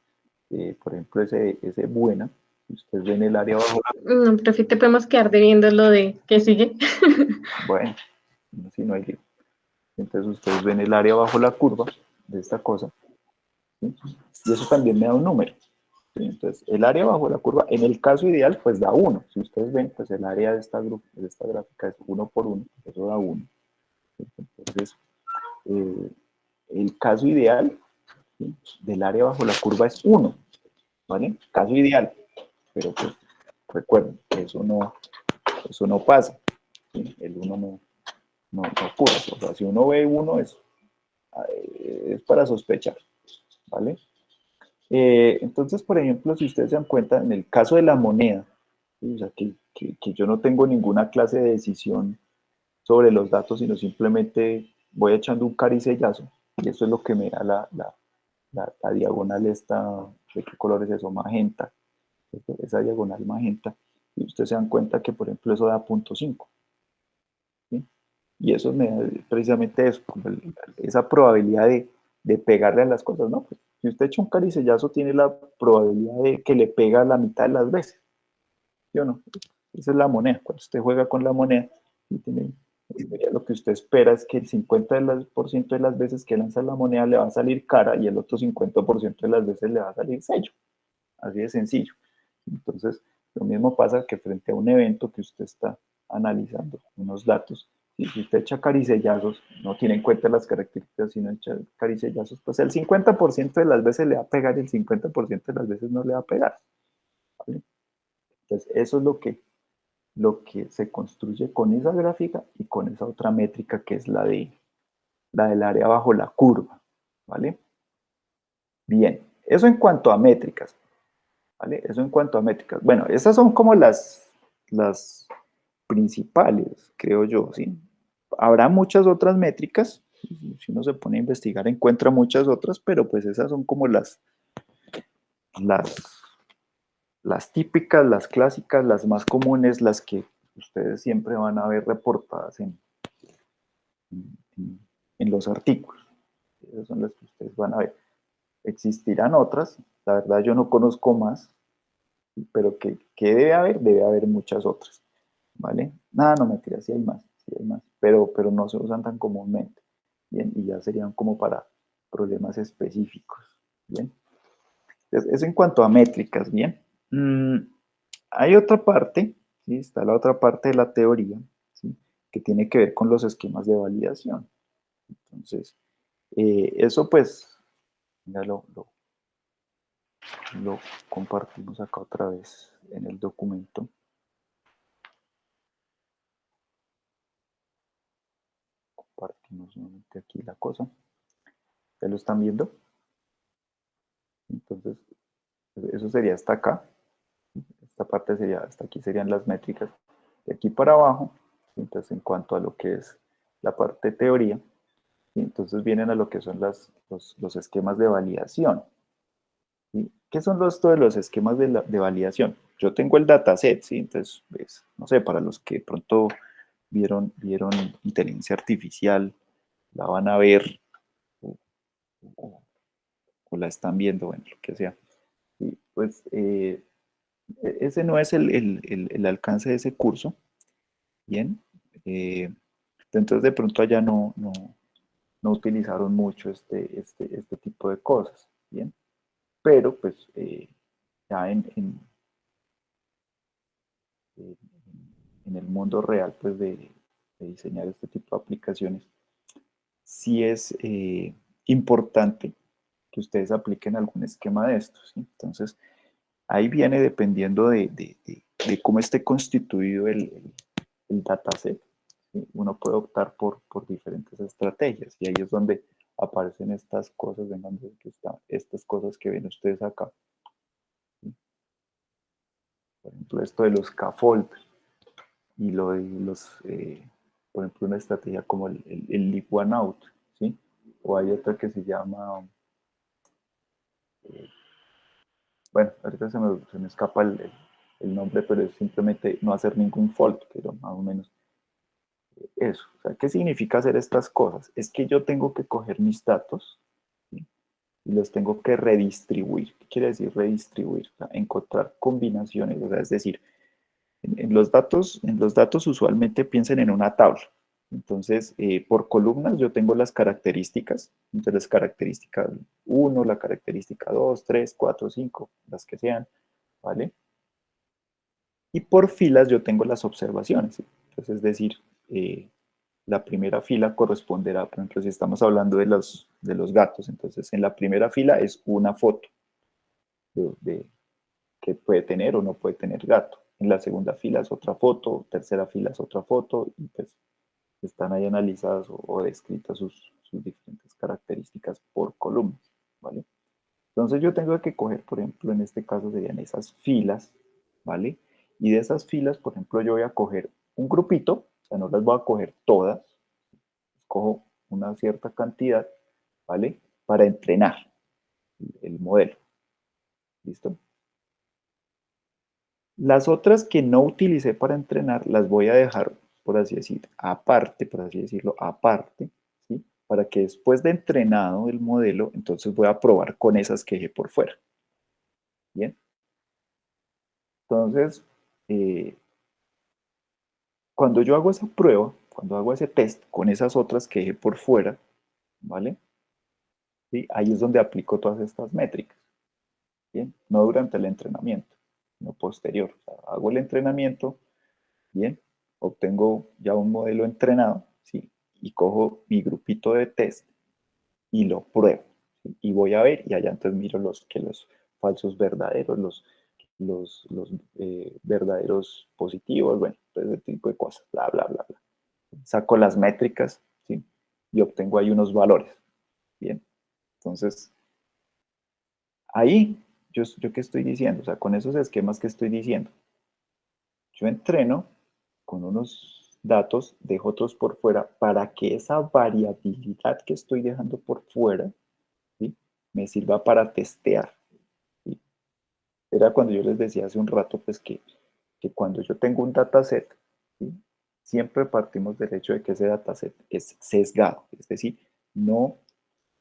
por ejemplo, ese buena, ustedes ven el área bajo la... No, profe, te podemos quedar debiendo lo de que sigue. Bueno, si no hay lío. Entonces, ustedes ven el área bajo la curva de esta cosa, ¿sí? Y eso también me da un número. ¿Sí? Entonces, el área bajo la curva, en el caso ideal, pues da 1. Si ustedes ven, pues el área de esta gráfica es 1 por 1, eso da 1. Entonces, eh, el caso ideal, ¿sí? Del área bajo la curva es 1, ¿vale? Caso ideal, pero pues recuerden, eso no pasa, ¿sí? El 1 no ocurre. O sea, si uno ve 1 es para sospechar, ¿vale? Entonces, por ejemplo, si ustedes se dan cuenta, en el caso de la moneda, ¿sí? O sea, que yo no tengo ninguna clase de decisión sobre los datos, sino simplemente voy echando un caricellazo, y eso es lo que me da la diagonal esta, ¿de qué color es eso? Magenta, esa diagonal magenta, y ustedes se dan cuenta que, por ejemplo, eso da 0.5, ¿sí? Y eso me da precisamente eso, como esa probabilidad de pegarle a las cosas, ¿no? Pues, si usted echa un caricellazo, tiene la probabilidad de que le pega la mitad de las veces, ¿sí o no? Esa es la moneda. Cuando usted juega con la moneda, y tiene, lo que usted espera es que el 50% de las veces que lanza la moneda le va a salir cara y el otro 50% de las veces le va a salir sello. Así de sencillo. Entonces, lo mismo pasa que frente a un evento que usted está analizando unos datos, y si usted echa caricellazos, no tiene en cuenta las características, sino echa caricellazos, pues el 50% de las veces le va a pegar y el 50% de las veces no le va a pegar. ¿Vale? Entonces, eso es lo que se construye con esa gráfica y con esa otra métrica que es la del área bajo la curva. ¿Vale? Bien, eso en cuanto a métricas. ¿Vale? Eso en cuanto a métricas. Bueno, esas son como las principales, creo yo, ¿sí? Habrá muchas otras métricas, si uno se pone a investigar encuentra muchas otras, pero pues esas son como las, las típicas, las clásicas, las más comunes, las que ustedes siempre van a ver reportadas en los artículos. Esas son las que ustedes van a ver. Existirán otras, la verdad yo no conozco más, pero que debe haber muchas otras, ¿vale? Nada, no mentira, sí hay más, pero no se usan tan comúnmente, ¿bien? Y ya serían como para problemas específicos, ¿bien? Entonces, eso en cuanto a métricas, ¿bien? Hay otra parte, ¿sí? Está la otra parte de la teoría, ¿sí? Que tiene que ver con los esquemas de validación. Entonces, eso pues, ya lo compartimos acá otra vez en el documento. Compartimos nuevamente aquí la cosa. ¿Ya lo están viendo? Entonces, eso sería hasta acá. Esta parte sería, hasta aquí serían las métricas. de aquí para abajo. Entonces, en cuanto a lo que es la parte de teoría, ¿sí? Entonces vienen a lo que son los esquemas de validación. ¿Sí? ¿Qué son todos los esquemas de validación? Yo tengo el dataset, ¿sí? Entonces, pues, no sé, para los que pronto vieron inteligencia artificial, la van a ver o, o- o la están viendo, bueno, lo que sea. Y pues ese no es el alcance de ese curso, ¿bien? Entonces de pronto allá no utilizaron mucho este tipo de cosas, ¿bien? Pero pues ya en- en el mundo real pues de diseñar este tipo de aplicaciones, sí es importante que ustedes apliquen algún esquema de estos, ¿sí? Entonces, ahí viene dependiendo de cómo esté constituido el dataset, ¿sí? Uno puede optar por diferentes estrategias y ahí es donde aparecen estas cosas, vengan, que están estas cosas que ven ustedes acá, ¿sí? Por ejemplo, esto de los scaffold y lo de por ejemplo, una estrategia como el leave one out, ¿sí? O hay otra que se llama, eh, bueno, ahorita se me escapa el nombre, pero es simplemente no hacer ningún fault, pero más o menos eso. O sea, ¿qué significa hacer estas cosas? Es que yo tengo que coger mis datos, ¿sí? Y los tengo que redistribuir. ¿Qué quiere decir redistribuir? O sea, encontrar combinaciones, o sea, es decir, en los datos usualmente piensen en una tabla. Entonces, por columnas yo tengo las características, entonces las características 1, la característica 2, 3, 4, 5, las que sean, ¿vale? Y por filas yo tengo las observaciones, ¿sí? Entonces, es decir, la primera fila corresponderá, por ejemplo, si estamos hablando de los gatos, entonces en la primera fila es una foto de que puede tener o no puede tener gato. En la segunda fila es otra foto, tercera fila es otra foto, y pues están ahí analizadas o descritas sus diferentes características por columnas, ¿vale? Entonces yo tengo que coger, por ejemplo, en este caso serían esas filas, ¿vale? Y de esas filas, por ejemplo, yo voy a coger un grupito, o sea, no las voy a coger todas, escojo una cierta cantidad, ¿vale? Para entrenar el modelo, ¿listo? Las otras que no utilicé para entrenar las voy a dejar, por así decir, aparte, por así decirlo, aparte, ¿sí? Para que después de entrenado el modelo, entonces voy a probar con esas que dejé por fuera. Bien. Entonces, eh, cuando yo hago esa prueba, cuando hago ese test con esas otras que dejé por fuera, ¿vale? ¿Sí? Ahí es donde aplico todas estas métricas. Bien. No durante el entrenamiento, sino posterior. O sea, hago el entrenamiento. Bien, obtengo ya un modelo entrenado, ¿sí? Y cojo mi grupito de test y lo pruebo, ¿sí? Y voy a ver, y allá entonces miro los falsos verdaderos, los verdaderos positivos, bueno, todo ese tipo de cosas, bla, bla, bla, bla. Saco las métricas, ¿sí? Y obtengo ahí unos valores, bien. Entonces, ahí, yo qué estoy diciendo, o sea, con esos esquemas que estoy diciendo, yo entreno con unos datos, dejo otros por fuera para que esa variabilidad que estoy dejando por fuera, ¿sí? Me sirva para testear, ¿sí? Era cuando yo les decía hace un rato, pues que cuando yo tengo un dataset, ¿sí? Siempre partimos del hecho de que ese dataset es sesgado, es decir, no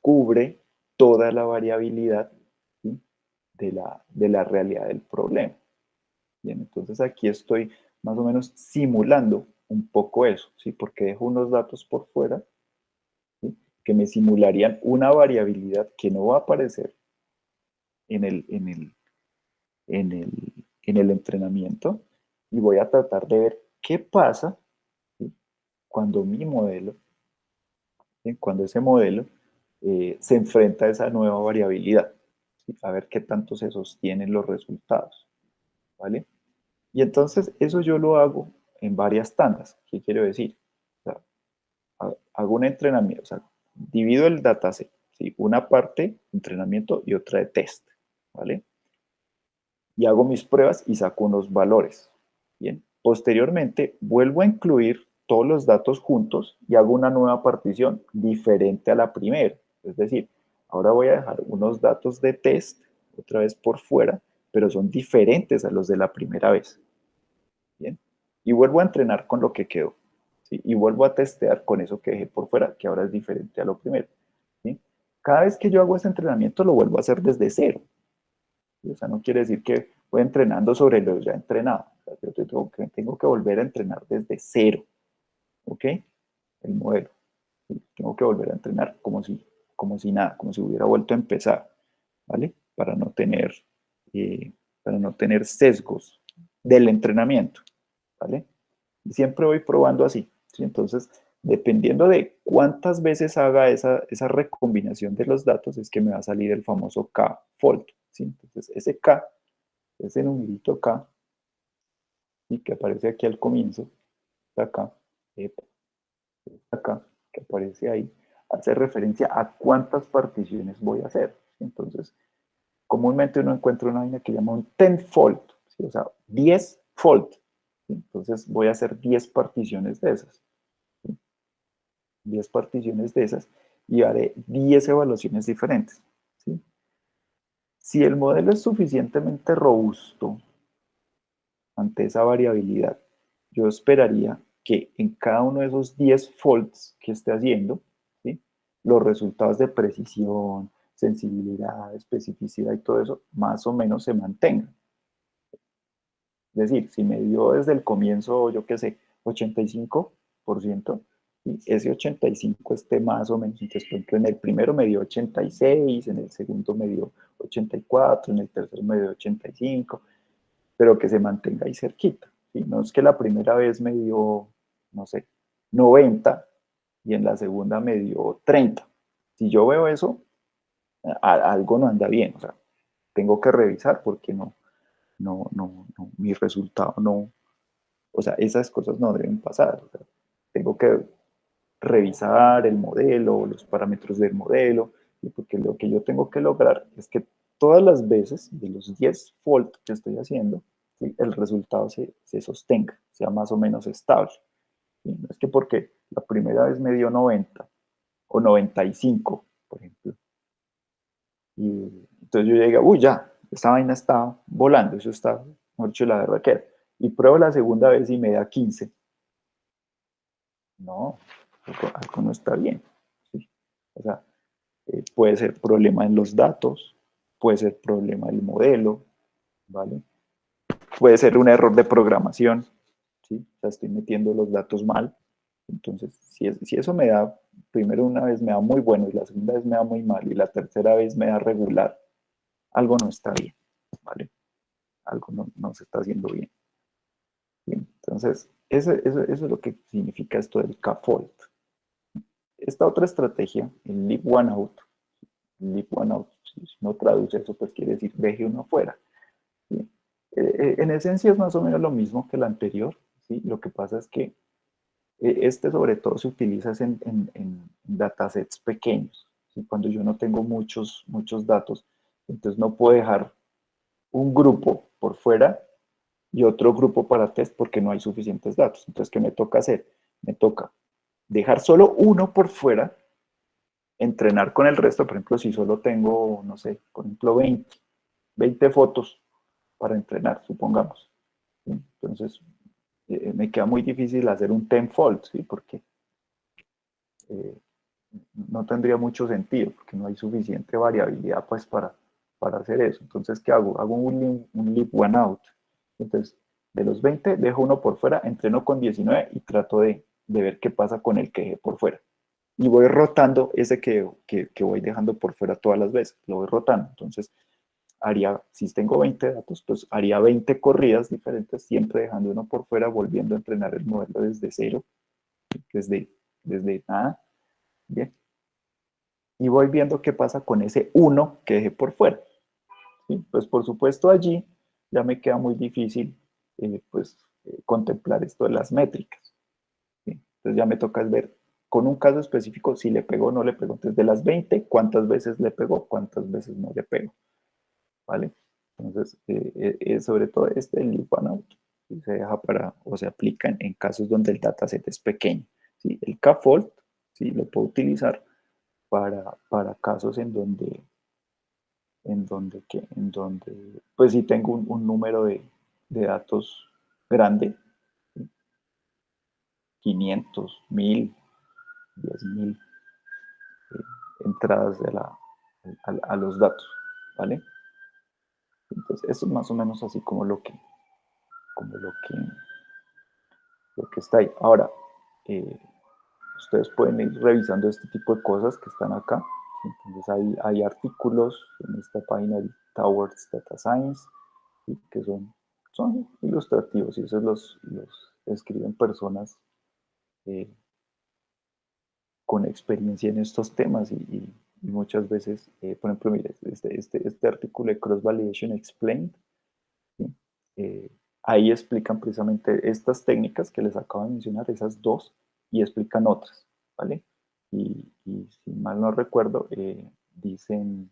cubre toda la variabilidad, ¿sí? de la realidad del problema. Bien, entonces aquí estoy más o menos simulando un poco eso, ¿sí? Porque dejo unos datos por fuera, ¿sí? Que me simularían una variabilidad que no va a aparecer en el entrenamiento y voy a tratar de ver qué pasa, ¿sí? Cuando mi modelo, ¿sí? Cuando ese modelo se enfrenta a esa nueva variabilidad, ¿sí? A ver qué tanto se sostienen los resultados, ¿vale? Y entonces eso yo lo hago en varias tandas. ¿Qué quiero decir? O sea, hago un entrenamiento, o sea, divido el dataset, ¿sí? Una parte de entrenamiento y otra de test, ¿vale? Y hago mis pruebas y saco unos valores, ¿bien? Posteriormente, vuelvo a incluir todos los datos juntos y hago una nueva partición diferente a la primera. Es decir, ahora voy a dejar unos datos de test otra vez por fuera, pero son diferentes a los de la primera vez. Bien. Y vuelvo a entrenar con lo que quedó. ¿Sí? Y vuelvo a testear con eso que dejé por fuera, que ahora es diferente a lo primero. ¿Sí? Cada vez que yo hago ese entrenamiento, lo vuelvo a hacer desde cero. ¿Sí? O sea, no quiere decir que voy entrenando sobre lo ya entrenado. O sea, yo tengo que volver a entrenar desde cero. ¿Ok? El modelo. ¿Sí? Tengo que volver a entrenar como si nada, como si hubiera vuelto a empezar. ¿Vale? Para no tener sesgos del entrenamiento. ¿Vale? Y siempre voy probando así. ¿Sí? Entonces, dependiendo de cuántas veces haga esa recombinación de los datos, es que me va a salir el famoso K-fault. ¿Sí? Entonces, ese K, ese numerito K, ¿sí? Que aparece aquí al comienzo, está acá, está acá, que aparece ahí, hace referencia a cuántas particiones voy a hacer. ¿Sí? Entonces, comúnmente uno encuentra una vaina que llama un 10-fold, ¿sí? O sea, 10-fold. ¿Sí? Entonces, voy a hacer 10 particiones de esas. 10 particiones de esas y haré 10 evaluaciones diferentes. ¿Sí? Si el modelo es suficientemente robusto ante esa variabilidad, yo esperaría que en cada uno de esos 10 folds que esté haciendo, ¿sí? Los resultados de precisión, sensibilidad, especificidad y todo eso, más o menos se mantengan. Es decir, si me dio desde el comienzo, yo qué sé, 85%, y ese 85 esté más o menos, entonces, por ejemplo, en el primero me dio 86, en el segundo me dio 84, en el tercero me dio 85, pero que se mantenga ahí cerquita. ¿Sí? No es que la primera vez me dio, no sé, 90 y en la segunda me dio 30. Si yo veo eso, algo no anda bien, o sea, tengo que revisar porque mi resultado no, o sea, esas cosas no deben pasar. O sea, tengo que revisar el modelo, los parámetros del modelo, porque lo que yo tengo que lograr es que todas las veces de los 10 fold que estoy haciendo, ¿sí? El resultado se sostenga, sea más o menos estable. ¿Sí? No es que porque la primera vez me dio 90 o 95, por ejemplo, y entonces yo llegué, uy, ya, esta vaina está volando, eso está, mucho la verdad que y pruebo la segunda vez y me da 15. No, algo no está bien. ¿Sí? O sea, puede ser problema en los datos, puede ser problema del modelo, ¿vale? Puede ser un error de programación, ¿sí? O sea, estoy metiendo los datos mal. Entonces, si eso me da, primero una vez me da muy bueno y la segunda vez me da muy mal y la tercera vez me da regular, algo no está bien, ¿vale? Algo no se está haciendo bien. Bien, entonces, eso es lo que significa esto del K-fault. Esta otra estrategia, el leave one out, si no traduce eso, pues quiere decir deje uno afuera. ¿Sí? En esencia es más o menos lo mismo que el anterior, ¿sí? Lo que pasa es que este sobre todo se utiliza en datasets pequeños, ¿sí? Cuando yo no tengo muchos datos, entonces no puedo dejar un grupo por fuera y otro grupo para test porque no hay suficientes datos. Entonces, ¿qué me toca hacer? Me toca dejar solo uno por fuera, entrenar con el resto. Por ejemplo, si solo tengo, no sé, por ejemplo, 20 fotos para entrenar, supongamos. ¿Sí? Entonces, me queda muy difícil hacer un tenfold, ¿sí? Porque eh, no tendría mucho sentido, porque no hay suficiente variabilidad pues para hacer eso. Entonces, ¿qué hago? Hago un leave one out. Entonces, de los 20, dejo uno por fuera, entreno con 19 y trato de ver qué pasa con el que dejé por fuera. Y voy rotando ese que voy dejando por fuera todas las veces, lo voy rotando. Entonces, si tengo 20 datos, pues haría 20 corridas diferentes, siempre dejando uno por fuera, volviendo a entrenar el modelo desde cero, desde nada. Bien. Y voy viendo qué pasa con ese uno que dejé por fuera. ¿Sí? Pues por supuesto allí ya me queda muy difícil contemplar esto de las métricas. ¿Sí? Entonces ya me toca ver con un caso específico si le pegó o no le pegó. Entonces de las 20, ¿cuántas veces le pegó? ¿Cuántas veces no le pegó? ¿Vale? Entonces, sobre todo el leave one out. ¿sí? Se deja para, o se aplica en casos donde el dataset es pequeño, ¿sí? El Kfault, ¿sí? Lo puedo utilizar para casos en donde, pues si tengo un número de datos grande, ¿sí? 500, 1000, 10.000 entradas a los datos, ¿vale? Entonces, eso es más o menos así como lo que está ahí. Ahora, eh, ustedes pueden ir revisando este tipo de cosas que están acá. ¿Sí? Entonces, hay artículos en esta página de Towards Data Science, ¿sí? Que son ilustrativos y esos los escriben personas eh, con experiencia en estos temas y muchas veces, por ejemplo, mire, este artículo de Cross Validation Explained, ¿sí? Eh, ahí explican precisamente estas técnicas que les acabo de mencionar, esas dos, y explican otras, ¿vale? Y si mal no recuerdo, dicen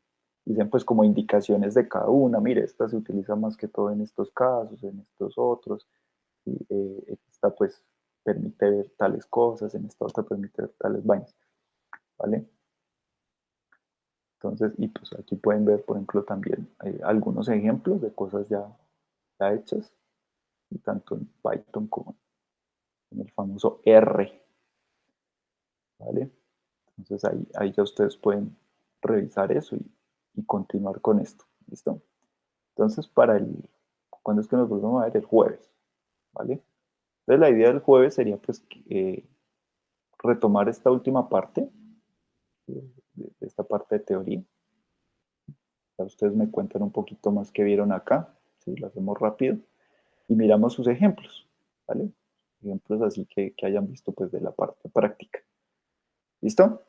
pues como indicaciones de cada una, mire, esta se utiliza más que todo en estos casos, en estos otros, y esta pues permite ver tales cosas, en esta otra permite ver tales vainas, ¿vale? Entonces, y pues aquí pueden ver, por ejemplo, también algunos ejemplos de cosas ya hechas, y tanto en Python como en el famoso R, ¿vale? Entonces ahí ya ustedes pueden revisar eso y continuar con esto, ¿listo? Entonces, ¿cuándo es que nos volvemos a ver? El jueves, ¿vale? Entonces la idea del jueves sería pues retomar esta última parte, de esta parte de teoría. Ya ustedes me cuentan un poquito más que vieron acá, si lo hacemos rápido, y miramos sus ejemplos, ¿vale? Ejemplos así que hayan visto pues de la parte práctica. ¿Listo?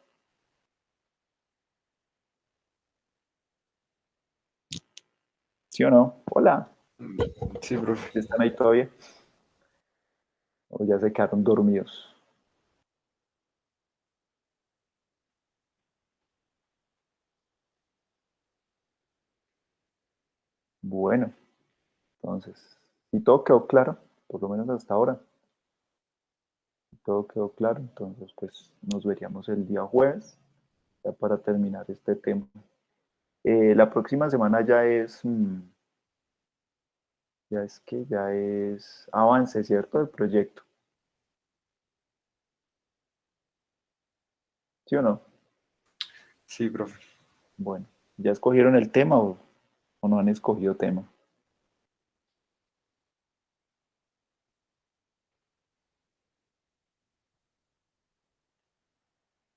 ¿Sí o no? Hola. Sí, profe. ¿Están ahí todavía? ¿O ya se quedaron dormidos? Bueno, entonces, si todo quedó claro, por lo menos hasta ahora, si todo quedó claro, entonces pues nos veríamos el día jueves, ya para terminar este tema. La próxima semana ya es avance, ¿cierto? Del proyecto, ¿sí o no? Sí, profe. Bueno, ¿ya escogieron el tema o no han escogido tema?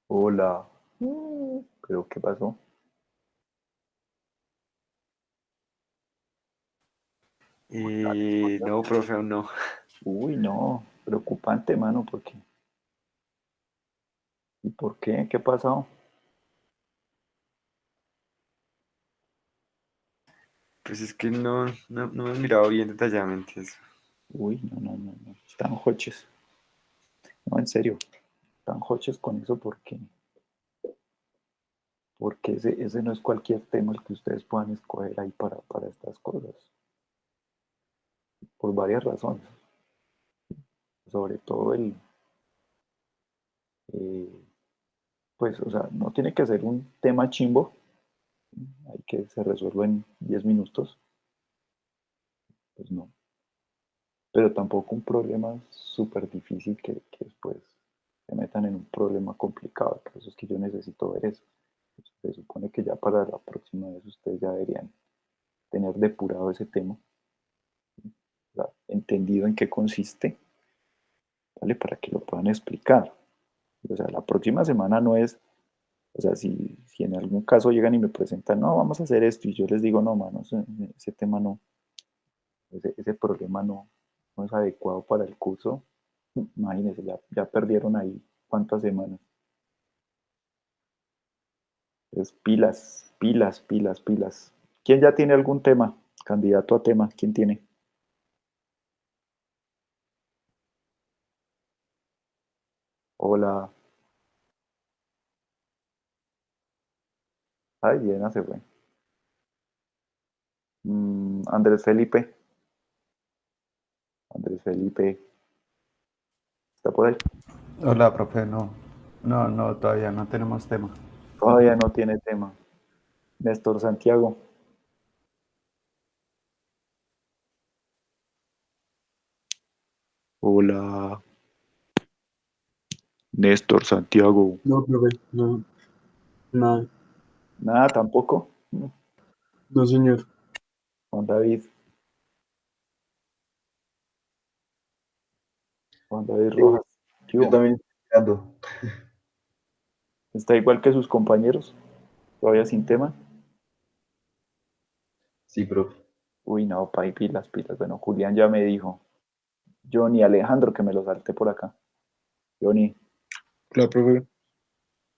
Hola. ¿Pero qué pasó? No, profe, aún no. Uy, no, preocupante, mano, porque ¿y por qué? ¿Qué ha pasado? Pues es que no me he mirado bien detalladamente eso. Uy, no, están hoches. No, en serio, están hoches con eso porque ese no es cualquier tema el que ustedes puedan escoger ahí para estas cosas, por varias razones. Sobre todo eh, pues, o sea, no tiene que ser un tema chimbo, hay que se resuelva en 10 minutos, pues no. Pero tampoco un problema súper difícil que después se metan en un problema complicado. Por eso es que yo necesito ver eso. Se supone que ya para la próxima vez ustedes ya deberían tener depurado ese tema, ¿verdad? Entendido en qué consiste, ¿vale? Para que lo puedan explicar. O sea, la próxima semana no es, o sea, si en algún caso llegan y me presentan, no, vamos a hacer esto, y yo les digo, no, mano, ese tema no, ese problema no es adecuado para el curso, imagínense, ya perdieron ahí cuántas semanas. Entonces, pilas, pilas, pilas, pilas. ¿Quién ya tiene algún tema? Candidato a tema, ¿quién tiene? Hola. Ay, Diana se fue. Andrés Felipe. Andrés Felipe, ¿está por ahí? Hola, profe, no, todavía no tenemos tema. Todavía no tiene tema. Néstor Santiago. Hola, Néstor Santiago. No, profe, no, nada, Nada, tampoco. no, señor. Juan David. Juan David Rojas. ¿Qué Yo hubo? también estoy ando. ¿Está igual que sus compañeros? ¿Todavía sin tema? Sí, profe. Uy, no, pa' pilas, pilas. Bueno, Julián ya me dijo. Johnny Alejandro, que me lo salté por acá. Johnny, Hola, profe.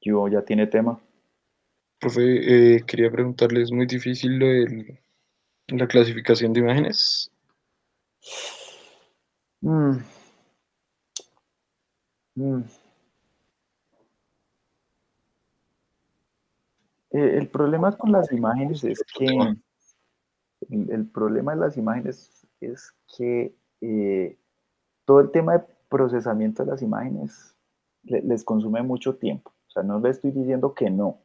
yo ya tiene tema. Profe, quería preguntarle, ¿es muy difícil la clasificación de imágenes? Mm, mm. El problema con las imágenes es que el problema de las imágenes es que todo el tema de procesamiento de las imágenes les consume mucho tiempo. O sea, no le estoy diciendo que no.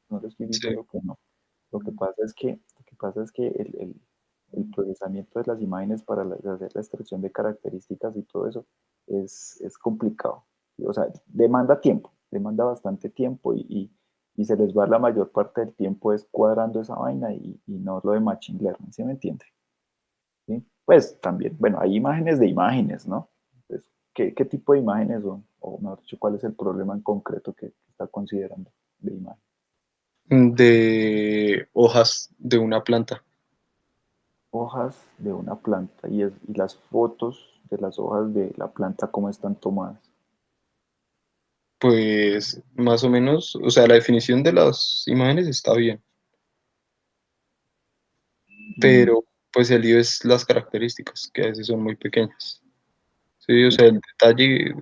No le estoy Sí, diciendo que no. Lo que pasa es que el procesamiento de las imágenes para hacer la extracción de características y todo eso es complicado. O sea, demanda tiempo, demanda bastante tiempo y se les va la mayor parte del tiempo es cuadrando esa vaina y no lo de machine learning, ¿sí me entiende? ¿Sí? Pues también, bueno, hay imágenes de imágenes, ¿no? Entonces, ¿qué tipo de imágenes son? O mejor dicho, ¿cuál es el problema en concreto que está considerando de imagen? de hojas de una planta. Hojas de una planta y las fotos de las hojas de la planta, ¿cómo están tomadas? Pues más o menos, o sea, la definición de las imágenes está bien, Mm, pero pues el lío es las características, que a veces son muy pequeñas. Sí, o sea, el detalle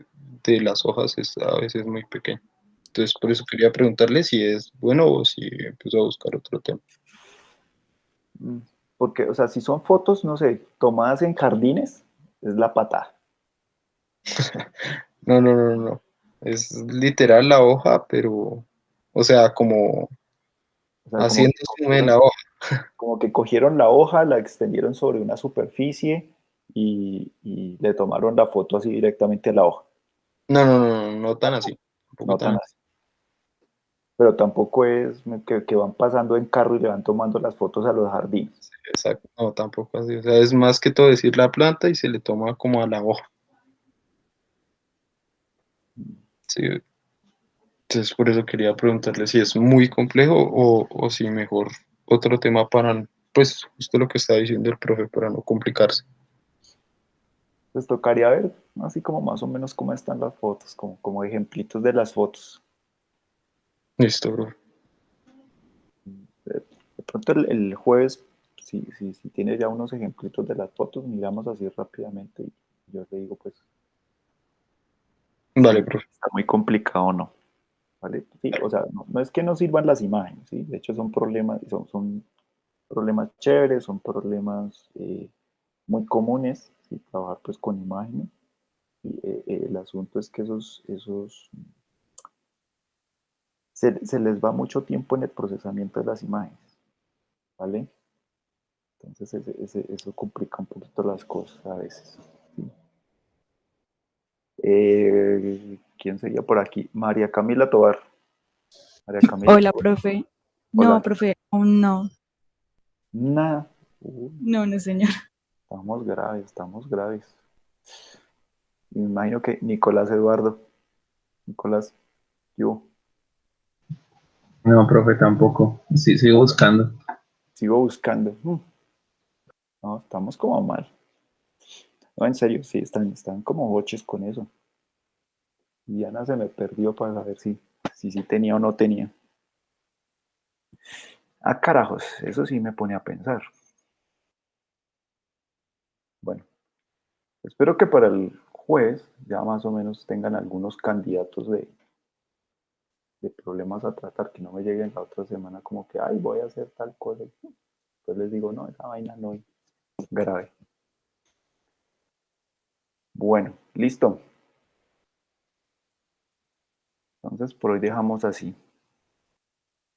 de las hojas es a veces muy pequeño. Entonces, por eso quería preguntarle si es bueno o si empezó a buscar otro tema. mm, Porque, o sea, si son fotos, no sé, tomadas en jardines, es la patada. No. Es literal la hoja, pero, o sea, como O sea, haciendo zoom en la hoja. como que cogieron la hoja, la extendieron sobre una superficie y le tomaron la foto así directamente a la hoja. No tan así. Tampoco No tan tan así. así. Pero tampoco es que van pasando en carro y le van tomando las fotos a los jardines. Exacto. No, tampoco así. O sea, es más que todo decir la planta y se le toma como a la hoja. Sí. Entonces, por eso quería preguntarle si es muy complejo o si mejor otro tema para, pues, justo lo que está diciendo el profe, para no complicarse. Les tocaría ver así como más o menos cómo están las fotos, como ejemplitos de las fotos. Listo, profe. De pronto el jueves, si tiene ya unos ejemplitos de las fotos, miramos así rápidamente y yo le digo pues Vale, si profe. está muy complicado o no. ¿Vale? Sí, o sea, no es que no sirvan las imágenes, ¿sí? De hecho son problemas, son problemas chéveres, son problemas muy comunes, ¿sí? Trabajar pues con imágenes. Y, el asunto es que se les va mucho tiempo en el procesamiento de las imágenes, ¿vale? Entonces eso complica un poquito las cosas a veces. ¿Sí? ¿Quién seguía por aquí? María Camila Tobar. María Camila. Hola, profe. No, Hola. profe, aún no. Nada. No, señor. Estamos graves, estamos graves. Me imagino que Nicolás Eduardo. Nicolás, yo No, profe, tampoco. Sí, sigo buscando. sigo buscando. No, estamos como mal. No, en serio, sí, están como boches con eso. Diana se me perdió para saber si tenía o no tenía. Ah, carajos, eso sí me pone a pensar. Bueno, espero que para el jueves ya más o menos tengan algunos candidatos de problemas a tratar, que no me lleguen la otra semana como que, ay, voy a hacer tal cosa. Pues les digo, no, esa vaina no es grave. Bueno, listo. Entonces, por hoy dejamos así.